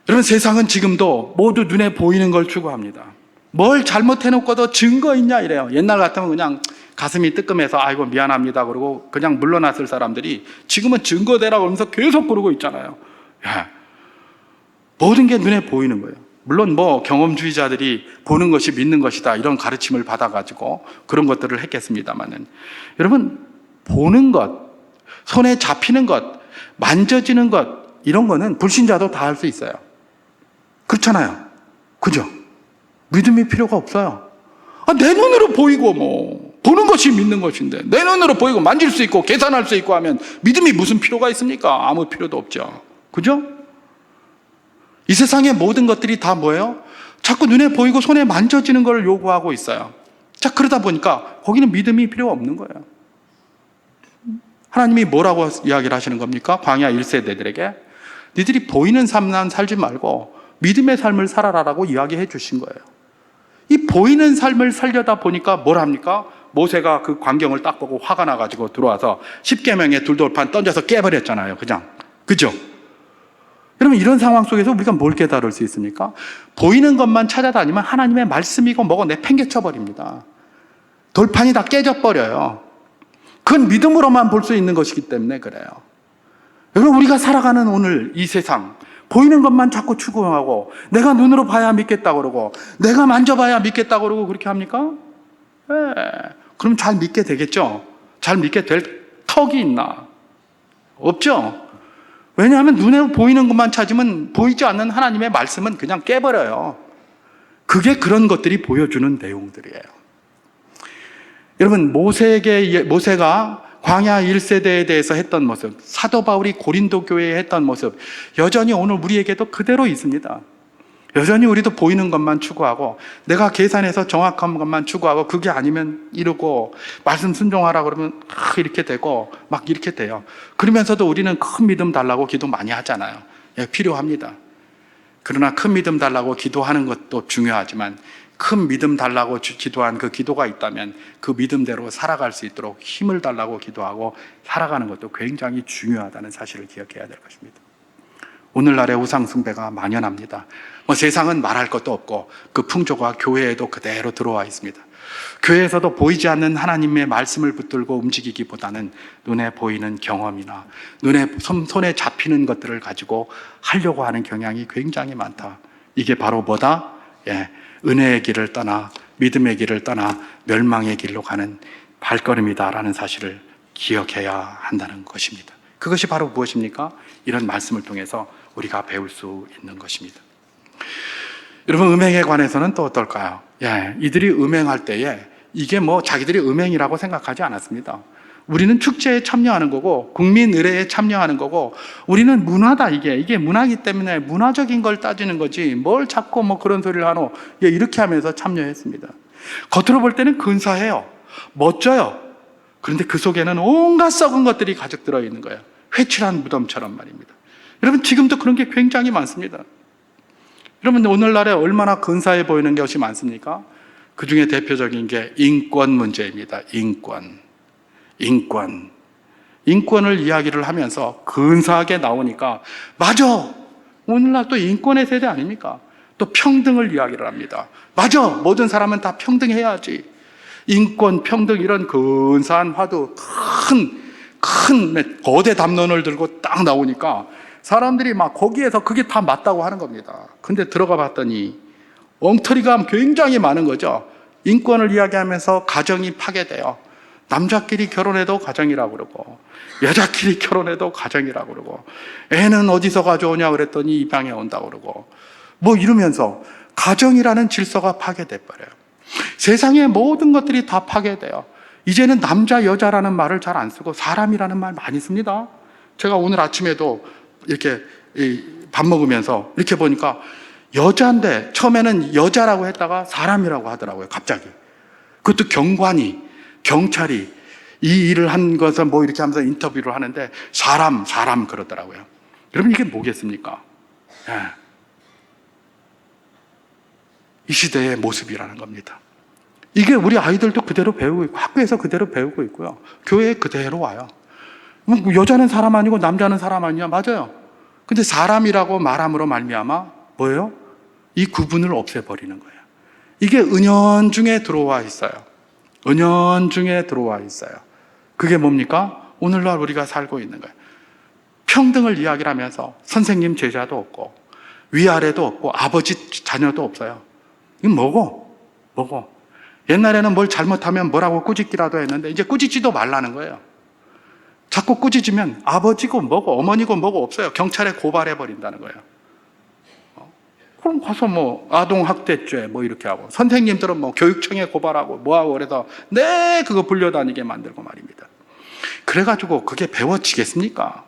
여러분, 세상은 지금도 모두 눈에 보이는 걸 추구합니다. 뭘 잘못해놓고도 증거 있냐 이래요. 옛날 같으면 그냥 가슴이 뜨끔해서 아이고 미안합니다 그러고 그냥 물러났을 사람들이 지금은 증거대라고 하면서 계속 그러고 있잖아요. 모든 게 눈에 보이는 거예요. 물론 경험주의자들이 보는 것이 믿는 것이다 이런 가르침을 받아가지고 그런 것들을 했겠습니다만은, 여러분, 보는 것, 손에 잡히는 것, 만져지는 것, 이런 거는 불신자도 다 할 수 있어요. 그렇잖아요. 그죠? 믿음이 필요가 없어요. 내 눈으로 보이고 보는 것이 믿는 것인데 내 눈으로 보이고 만질 수 있고 계산할 수 있고 하면 믿음이 무슨 필요가 있습니까? 아무 필요도 없죠. 그죠? 이 세상의 모든 것들이 다 뭐예요? 자꾸 눈에 보이고 손에 만져지는 걸 요구하고 있어요. 자, 그러다 보니까 거기는 믿음이 필요 없는 거예요. 하나님이 뭐라고 이야기를 하시는 겁니까? 광야 1세대들에게 니들이 보이는 삶만 살지 말고 믿음의 삶을 살아라라고 이야기해 주신 거예요. 이 보이는 삶을 살려다 보니까 뭘 합니까? 모세가 그 광경을 딱 보고 화가 나가지고 들어와서 십계명의 둘돌판 던져서 깨버렸잖아요. 그냥. 그죠? 여러분, 이런 상황 속에서 우리가 뭘 깨달을 수 있습니까? 보이는 것만 찾아다니면 하나님의 말씀이고 뭐고 내팽개쳐 버립니다. 돌판이 다 깨져버려요. 그건 믿음으로만 볼 수 있는 것이기 때문에 그래요. 여러분, 우리가 살아가는 오늘 이 세상, 보이는 것만 자꾸 추구하고 내가 눈으로 봐야 믿겠다 그러고 내가 만져봐야 믿겠다 그러고 그렇게 합니까? 그럼 잘 믿게 되겠죠? 잘 믿게 될 턱이 있나? 없죠? 왜냐하면 눈에 보이는 것만 찾으면 보이지 않는 하나님의 말씀은 그냥 깨버려요. 그게 그런 것들이 보여주는 내용들이에요. 여러분, 모세가 광야 1세대에 대해서 했던 모습, 사도 바울이 고린도 교회에 했던 모습, 여전히 오늘 우리에게도 그대로 있습니다. 여전히 우리도 보이는 것만 추구하고 내가 계산해서 정확한 것만 추구하고 그게 아니면 이러고 말씀 순종하라 그러면 이렇게 되고 막 이렇게 돼요. 그러면서도 우리는 큰 믿음 달라고 기도 많이 하잖아요. 필요합니다. 그러나 큰 믿음 달라고 기도하는 것도 중요하지만 큰 믿음 달라고 기도한 그 기도가 있다면 그 믿음대로 살아갈 수 있도록 힘을 달라고 기도하고 살아가는 것도 굉장히 중요하다는 사실을 기억해야 될 것입니다. 오늘날의 우상숭배가 만연합니다. 세상은 말할 것도 없고 그 풍조가 교회에도 그대로 들어와 있습니다. 교회에서도 보이지 않는 하나님의 말씀을 붙들고 움직이기보다는 눈에 보이는 경험이나 손에 잡히는 것들을 가지고 하려고 하는 경향이 굉장히 많다. 이게 바로 뭐다? 은혜의 길을 떠나 믿음의 길을 떠나 멸망의 길로 가는 발걸음이다라는 사실을 기억해야 한다는 것입니다. 그것이 바로 무엇입니까? 이런 말씀을 통해서 우리가 배울 수 있는 것입니다. 여러분, 음행에 관해서는 또 어떨까요? 이들이 음행할 때에 이게 자기들이 음행이라고 생각하지 않았습니다. 우리는 축제에 참여하는 거고 국민 의례에 참여하는 거고 우리는 문화다. 이게 문화이기 때문에 문화적인 걸 따지는 거지 뭘 자꾸 그런 소리를 하노. 이렇게 하면서 참여했습니다. 겉으로 볼 때는 근사해요. 멋져요. 그런데 그 속에는 온갖 썩은 것들이 가득 들어있는 거예요. 회칠한 무덤처럼 말입니다. 여러분, 지금도 그런 게 굉장히 많습니다. 여러분, 오늘날에 얼마나 근사해 보이는 것이 많습니까? 그 중에 대표적인 게 인권 문제입니다. 인권을 이야기를 하면서 근사하게 나오니까, 맞아! 오늘날 또 인권의 세대 아닙니까? 또 평등을 이야기를 합니다. 맞아! 모든 사람은 다 평등해야지. 인권, 평등, 이런 근사한 화두, 큰 거대 담론을 들고 딱 나오니까 사람들이 막 거기에서 그게 다 맞다고 하는 겁니다. 근데 들어가 봤더니 엉터리가 굉장히 많은 거죠. 인권을 이야기하면서 가정이 파괴돼요. 남자끼리 결혼해도 가정이라고 그러고, 여자끼리 결혼해도 가정이라고 그러고, 애는 어디서 가져오냐 그랬더니 입양해 온다고 그러고, 뭐 이러면서 가정이라는 질서가 파괴돼 버려요. 세상의 모든 것들이 다 파괴돼요. 이제는 남자, 여자라는 말을 잘 안 쓰고 사람이라는 말 많이 씁니다. 제가 오늘 아침에도 이렇게 밥 먹으면서 이렇게 보니까 여자인데 처음에는 여자라고 했다가 사람이라고 하더라고요. 갑자기. 그것도 경찰이 이 일을 한 것을 뭐 이렇게 하면서 인터뷰를 하는데 사람 그러더라고요. 여러분, 이게 뭐겠습니까? 이 시대의 모습이라는 겁니다. 이게 우리 아이들도 그대로 배우고 있고 학교에서 그대로 배우고 있고요. 교회에 그대로 와요. 여자는 사람 아니고 남자는 사람 아니냐? 맞아요. 근데 사람이라고 말함으로 말미암아 뭐예요? 이 구분을 없애버리는 거예요. 이게 은연중에 들어와 있어요. 그게 뭡니까? 오늘날 우리가 살고 있는 거예요. 평등을 이야기를 하면서 선생님 제자도 없고 위아래도 없고 아버지 자녀도 없어요. 이건 뭐고? 옛날에는 뭘 잘못하면 뭐라고 꾸짖기라도 했는데 이제 꾸짖지도 말라는 거예요. 자꾸 꾸짖으면 아버지고 뭐고 어머니고 뭐고 없어요. 경찰에 고발해버린다는 거예요. 그럼 가서 뭐 아동학대죄 뭐 이렇게 하고, 선생님들은 뭐 교육청에 고발하고 뭐하고, 그래서 그거 불려다니게 만들고 말입니다. 그래가지고 그게 배워지겠습니까?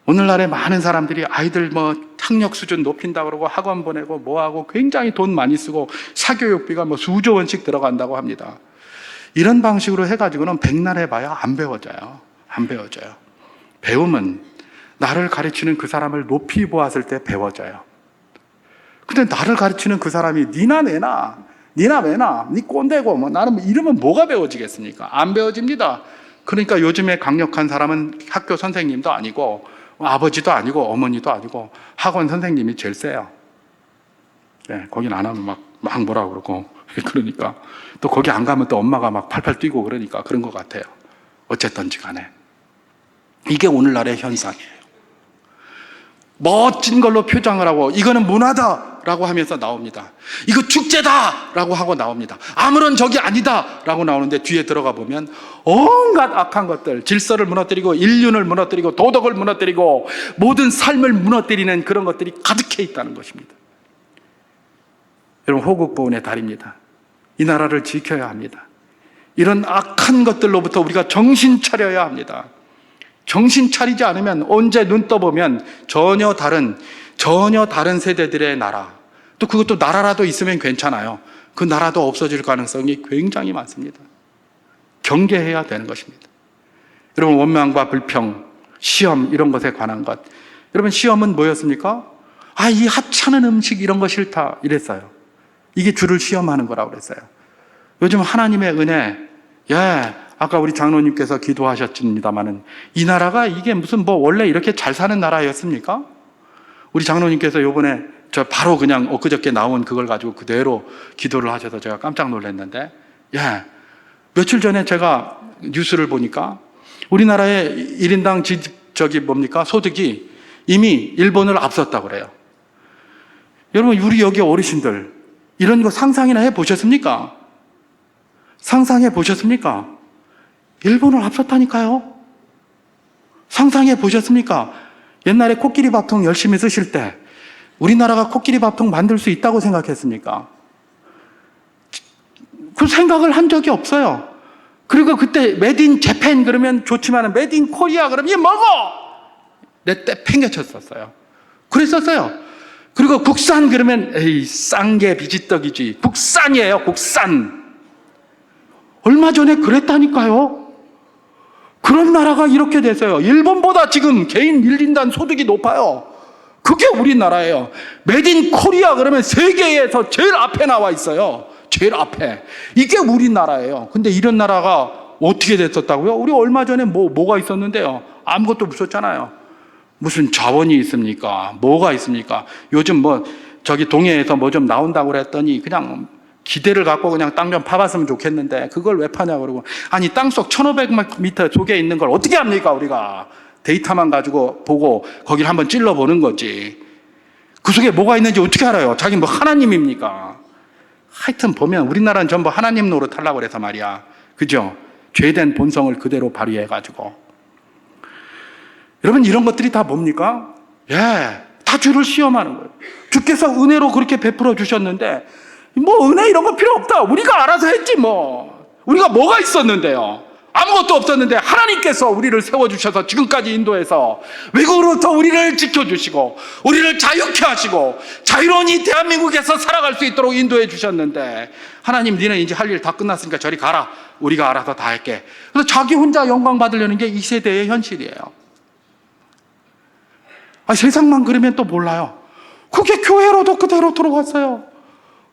오늘날에 많은 사람들이 아이들 뭐 학력 수준 높인다 그러고 학원 보내고 뭐하고 굉장히 돈 많이 쓰고 사교육비가 뭐 수조 원씩 들어간다고 합니다. 이런 방식으로 해가지고는 백날 해봐야 안 배워져요. 배움은 나를 가르치는 그 사람을 높이 보았을 때 배워져요. 근데 나를 가르치는 그 사람이 니나 내나 니 꼰대고 뭐 나는 이러면 뭐가 배워지겠습니까? 안 배워집니다. 그러니까 요즘에 강력한 사람은 학교 선생님도 아니고 아버지도 아니고 어머니도 아니고 학원 선생님이 제일 세요. 거긴 안 하면 막 뭐라 그러고, 그러니까 또 거기 안 가면 또 엄마가 막 팔팔 뛰고 그러니까 그런 것 같아요. 어쨌든지 간에 이게 오늘날의 현상이에요. 멋진 걸로 표장을 하고 이거는 문화다라고 하면서 나옵니다. 이거 축제다라고 하고 나옵니다. 아무런 적이 아니다라고 나오는데 뒤에 들어가 보면 온갖 악한 것들, 질서를 무너뜨리고 인륜을 무너뜨리고 도덕을 무너뜨리고 모든 삶을 무너뜨리는 그런 것들이 가득해 있다는 것입니다. 여러분, 호국보훈의 달입니다. 이 나라를 지켜야 합니다. 이런 악한 것들로부터 우리가 정신 차려야 합니다. 정신 차리지 않으면 언제 눈 떠보면 전혀 다른 세대들의 나라, 또 그것도 나라라도 있으면 괜찮아요. 그 나라도 없어질 가능성이 굉장히 많습니다. 경계해야 되는 것입니다. 여러분, 원망과 불평, 시험 이런 것에 관한 것, 여러분 시험은 뭐였습니까? 이 하찮은 음식 이런 거 싫다 이랬어요. 이게 주를 시험하는 거라고 그랬어요. 요즘 하나님의 은혜, 아까 우리 장로님께서 기도하셨습니다마는 이 나라가 이게 무슨 뭐 원래 이렇게 잘 사는 나라였습니까? 우리 장로님께서 요번에 저 바로 그냥 엊그저께 나온 그걸 가지고 그대로 기도를 하셔서 제가 깜짝 놀랐는데, 며칠 전에 제가 뉴스를 보니까 우리나라의 1인당 소득이 이미 일본을 앞섰다고 그래요. 여러분, 우리 여기 어르신들 이런 거 상상이나 해보셨습니까? 일본을 앞섰다니까요. 상상해 보셨습니까? 옛날에 코끼리 밥통 열심히 쓰실 때 우리나라가 코끼리 밥통 만들 수 있다고 생각했습니까? 그 생각을 한 적이 없어요. 그리고 그때 메드 인 재팬 그러면 좋지만 메드 인 코리아 그러면 이게 뭐고? 내 때 팽개쳤었어요. 그랬었어요. 그리고 국산 그러면 싼 게 비지떡이지. 국산이에요, 국산. 얼마 전에 그랬다니까요. 그런 나라가 이렇게 됐어요. 일본보다 지금 개인 1인당 소득이 높아요. 그게 우리나라예요. 메드 인 코리아 그러면 세계에서 제일 앞에 나와 있어요. 제일 앞에. 이게 우리나라예요. 근데 이런 나라가 어떻게 됐었다고요? 우리 얼마 전에 뭐가 있었는데요. 아무것도 없었잖아요. 무슨 자원이 있습니까? 뭐가 있습니까? 요즘 저기 동해에서 뭐 좀 나온다고 그랬더니 그냥 기대를 갖고 그냥 땅 좀 파봤으면 좋겠는데 그걸 왜 파냐 그러고, 아니 땅속 1500m 속에 있는 걸 어떻게 합니까? 우리가 데이터만 가지고 보고 거기를 한번 찔러보는 거지. 그 속에 뭐가 있는지 어떻게 알아요? 자기 뭐 하나님입니까? 하여튼 보면 우리나라는 전부 하나님 노릇하려고 그래서 말이야. 그죠? 죄된 본성을 그대로 발휘해가지고. 여러분, 이런 것들이 다 뭡니까? 다 죄를 시험하는 거예요. 주께서 은혜로 그렇게 베풀어 주셨는데 은혜 이런 거 필요 없다. 우리가 알아서 했지 뭐. 우리가 뭐가 있었는데요. 아무것도 없었는데 하나님께서 우리를 세워주셔서 지금까지 인도해서 외국으로부터 우리를 지켜주시고 우리를 자유케 하시고 자유로운 이 대한민국에서 살아갈 수 있도록 인도해 주셨는데, 하나님 니는 이제 할 일 다 끝났으니까 저리 가라. 우리가 알아서 다 할게. 그래서 자기 혼자 영광 받으려는 게 이 세대의 현실이에요. 세상만 그러면 또 몰라요. 그게 교회로도 그대로 들어왔어요.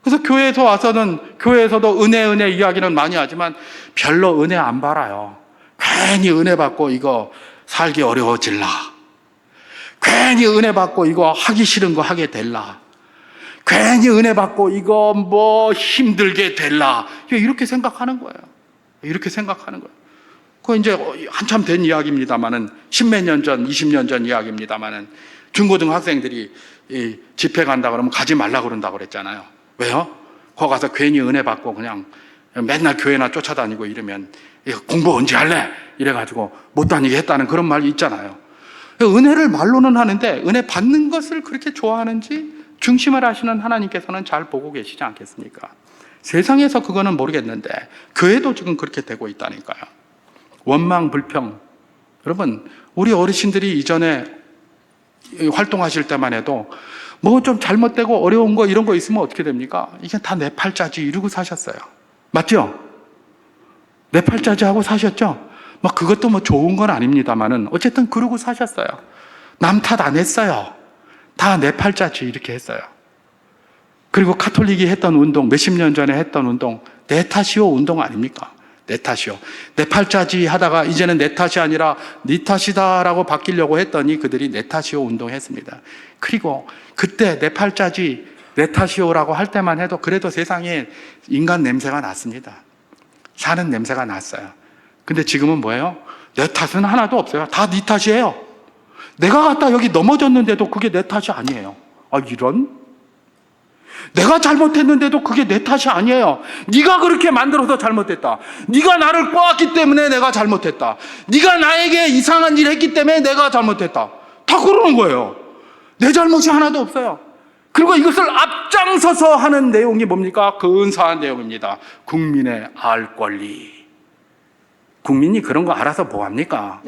그래서 교회에서 와서는 교회에서도 은혜 이야기는 많이 하지만 별로 은혜 안 받아요. 괜히 은혜 받고 이거 살기 어려워질라. 괜히 은혜 받고 이거 하기 싫은 거 하게 될라. 괜히 은혜 받고 이거 힘들게 될라. 이렇게 생각하는 거예요. 이렇게 생각하는 거예요. 그거 이제 한참 된 이야기입니다만은, 십몇 년 전, 20년 전 이야기입니다만은, 중고등학생들이 집회 간다 그러면 가지 말라 그런다고 그랬잖아요. 왜요? 거기 가서 괜히 은혜 받고 그냥 맨날 교회나 쫓아다니고 이러면 공부 언제 할래? 이래가지고 못 다니게 했다는 그런 말이 있잖아요. 은혜를 말로는 하는데 은혜 받는 것을 그렇게 좋아하는지 중심을 하시는 하나님께서는 잘 보고 계시지 않겠습니까? 세상에서 그거는 모르겠는데 교회도 지금 그렇게 되고 있다니까요. 원망, 불평. 여러분, 우리 어르신들이 이전에 활동하실 때만 해도 좀 잘못되고 어려운 거 이런 거 있으면 어떻게 됩니까? 이게 다 내 팔자지 이러고 사셨어요. 맞죠? 내 팔자지 하고 사셨죠? 그것도 좋은 건 아닙니다만은 어쨌든 그러고 사셨어요. 남 탓 안 했어요. 다 내 팔자지 이렇게 했어요. 그리고 카톨릭이 했던 운동, 몇십 년 전에 했던 운동, 내 탓이요 운동 아닙니까? 내 탓이요. 내 팔자지 하다가 이제는 내 탓이 아니라 네 탓이다라고 바뀌려고 했더니 그들이 내 탓이요 운동했습니다. 그리고 그때 내 팔자지, 내 탓이요라고 할 때만 해도 그래도 세상에 인간 냄새가 났습니다. 사는 냄새가 났어요. 근데 지금은 뭐예요? 내 탓은 하나도 없어요. 다 네 탓이에요. 내가 갔다 여기 넘어졌는데도 그게 내 탓이 아니에요. 이런? 내가 잘못했는데도 그게 내 탓이 아니에요. 네가 그렇게 만들어서 잘못했다. 네가 나를 꼬았기 때문에 내가 잘못했다. 네가 나에게 이상한 일을 했기 때문에 내가 잘못했다. 다 그러는 거예요. 내 잘못이 하나도 없어요. 그리고 이것을 앞장서서 하는 내용이 뭡니까? 근사한 내용입니다. 국민의 알 권리. 국민이 그런 거 알아서 뭐 합니까?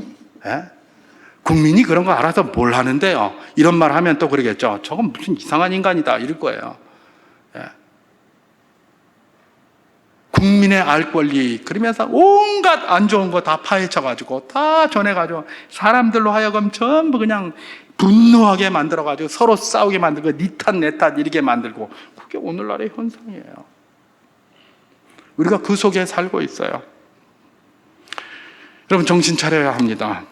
국민이 그런 거 알아서 뭘 하는데요? 이런 말 하면 또 그러겠죠. 저건 무슨 이상한 인간이다 이럴 거예요. 국민의 알 권리 그러면서 온갖 안 좋은 거 다 파헤쳐가지고 다 전해가지고 사람들로 하여금 전부 그냥 분노하게 만들어가지고 서로 싸우게 만들고 니 탓 내 탓 이렇게 만들고, 그게 오늘날의 현상이에요. 우리가 그 속에 살고 있어요. 여러분, 정신 차려야 합니다.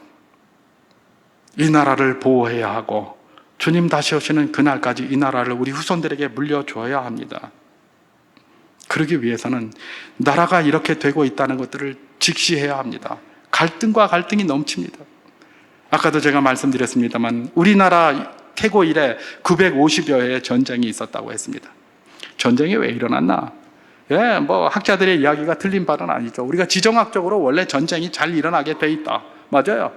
이 나라를 보호해야 하고 주님 다시 오시는 그날까지 이 나라를 우리 후손들에게 물려줘야 합니다. 그러기 위해서는 나라가 이렇게 되고 있다는 것들을 직시해야 합니다. 갈등과 갈등이 넘칩니다. 아까도 제가 말씀드렸습니다만 우리나라 태고 이래 950여 회의 전쟁이 있었다고 했습니다. 전쟁이 왜 일어났나? 학자들의 이야기가 틀린 바는 아니죠. 우리가 지정학적으로 원래 전쟁이 잘 일어나게 돼 있다. 맞아요.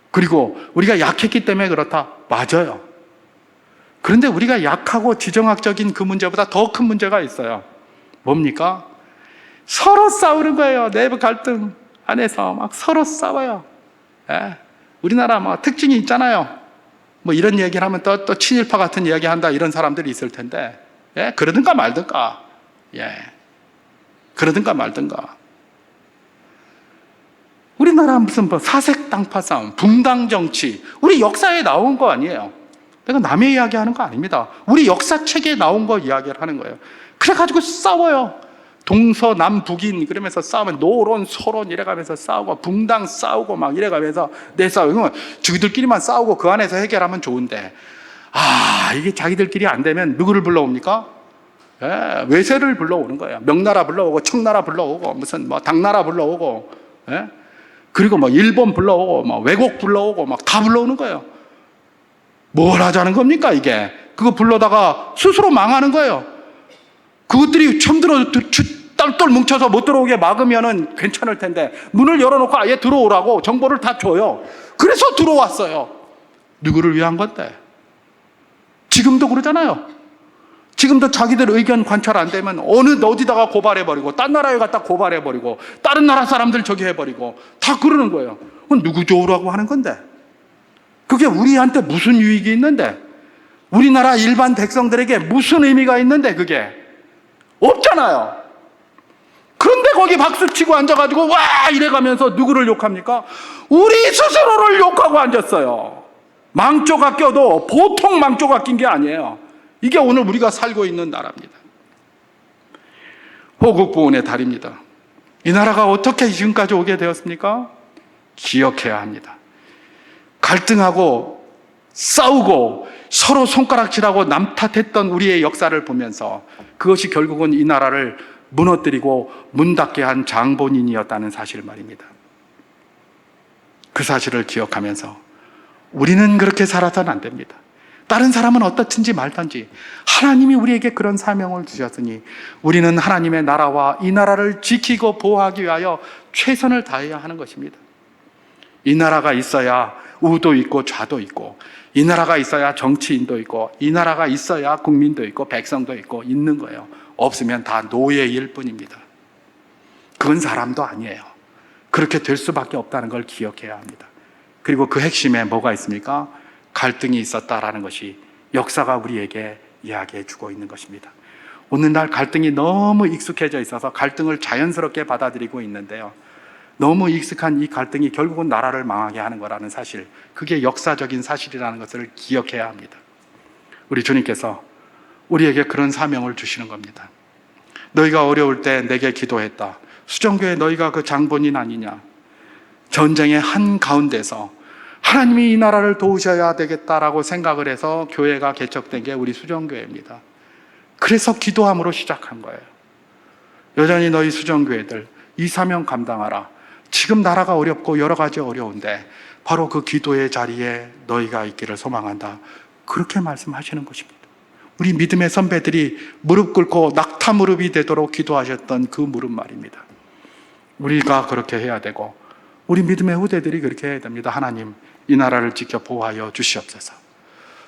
그리고 우리가 약했기 때문에 그렇다. 맞아요. 그런데 우리가 약하고 지정학적인 그 문제보다 더 큰 문제가 있어요. 뭡니까? 서로 싸우는 거예요. 내부 갈등 안에서 막 서로 싸워요. 우리나라 특징이 있잖아요. 이런 얘기를 하면 또 친일파 같은 이야기 한다 이런 사람들이 있을 텐데, 그러든가 말든가. 그러든가 말든가. 우리나라 무슨 사색 당파 싸움, 붕당 정치, 우리 역사에 나온 거 아니에요. 내가 남의 이야기하는 거 아닙니다. 우리 역사책에 나온 거 이야기를 하는 거예요. 그래가지고 싸워요. 동서남북인 그러면서 싸우면 노론 소론 이래가면서 싸우고 붕당 싸우고 막 이래가면서 내 싸우고 저희들끼리만 싸우고 그 안에서 해결하면 좋은데 이게 자기들끼리 안 되면 누구를 불러옵니까? 외세를 불러오는 거예요. 명나라 불러오고 청나라 불러오고 무슨 뭐 당나라 불러오고 그리고 뭐 일본 불러오고 뭐 외국 불러오고 막 다 불러오는 거예요. 뭘 하자는 겁니까 이게? 그거 불러다가 스스로 망하는 거예요. 그것들이 처음 똘똘 뭉쳐서 못 들어오게 막으면은 괜찮을 텐데 문을 열어놓고 아예 들어오라고 정보를 다 줘요. 그래서 들어왔어요. 누구를 위한 건데? 지금도 그러잖아요. 지금도 자기들 의견 관찰 안 되면 어디다가 고발해버리고 딴 나라에 갖다 고발해버리고 다른 나라 사람들 저기 해버리고 다 그러는 거예요. 그건 누구 좋으라고 하는 건데? 그게 우리한테 무슨 유익이 있는데? 우리나라 일반 백성들에게 무슨 의미가 있는데 그게? 없잖아요. 그런데 거기 박수치고 앉아가지고 와 이래가면서 누구를 욕합니까? 우리 스스로를 욕하고 앉았어요. 망조가 껴도 보통 망조가 낀 게 아니에요. 이게 오늘 우리가 살고 있는 나라입니다. 호국보훈의 달입니다. 이 나라가 어떻게 지금까지 오게 되었습니까? 기억해야 합니다. 갈등하고 싸우고 서로 손가락질하고 남탓했던 우리의 역사를 보면서 그것이 결국은 이 나라를 무너뜨리고 문 닫게 한 장본인이었다는 사실 말입니다. 그 사실을 기억하면서 우리는 그렇게 살아서는 안 됩니다. 다른 사람은 어떻든지 말든지 하나님이 우리에게 그런 사명을 주셨으니 우리는 하나님의 나라와 이 나라를 지키고 보호하기 위하여 최선을 다해야 하는 것입니다. 이 나라가 있어야 우도 있고 좌도 있고 이 나라가 있어야 정치인도 있고 이 나라가 있어야 국민도 있고 백성도 있고 있는 거예요. 없으면 다 노예일 뿐입니다. 그건 사람도 아니에요. 그렇게 될 수밖에 없다는 걸 기억해야 합니다. 그리고 그 핵심에 뭐가 있습니까? 갈등이 있었다라는 것이 역사가 우리에게 이야기해 주고 있는 것입니다. 오늘날 갈등이 너무 익숙해져 있어서 갈등을 자연스럽게 받아들이고 있는데요. 너무 익숙한 이 갈등이 결국은 나라를 망하게 하는 거라는 사실, 그게 역사적인 사실이라는 것을 기억해야 합니다. 우리 주님께서 우리에게 그런 사명을 주시는 겁니다. 너희가 어려울 때 내게 기도했다. 수정교회 너희가 그 장본인 아니냐? 전쟁의 한가운데서 하나님이 이 나라를 도우셔야 되겠다라고 생각을 해서 교회가 개척된 게 우리 수정교회입니다. 그래서 기도함으로 시작한 거예요. 여전히 너희 수정교회들 이 사명 감당하라. 지금 나라가 어렵고 여러 가지 어려운데 바로 그 기도의 자리에 너희가 있기를 소망한다. 그렇게 말씀하시는 것입니다. 우리 믿음의 선배들이 무릎 꿇고 낙타 무릎이 되도록 기도하셨던 그 무릎 말입니다. 우리가 그렇게 해야 되고 우리 믿음의 후대들이 그렇게 해야 됩니다. 하나님, 이 나라를 지켜 보호하여 주시옵소서.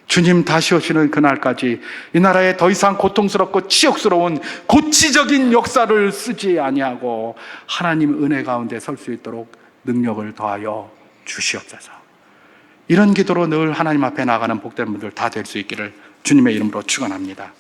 주님 다시 오시는 그날까지 이 나라에 더 이상 고통스럽고 치욕스러운 고치적인 역사를 쓰지 아니하고 하나님 은혜 가운데 설 수 있도록 능력을 더하여 주시옵소서. 이런 기도로 늘 하나님 앞에 나가는 복된 분들 다 될 수 있기를 주님의 이름으로 축원합니다.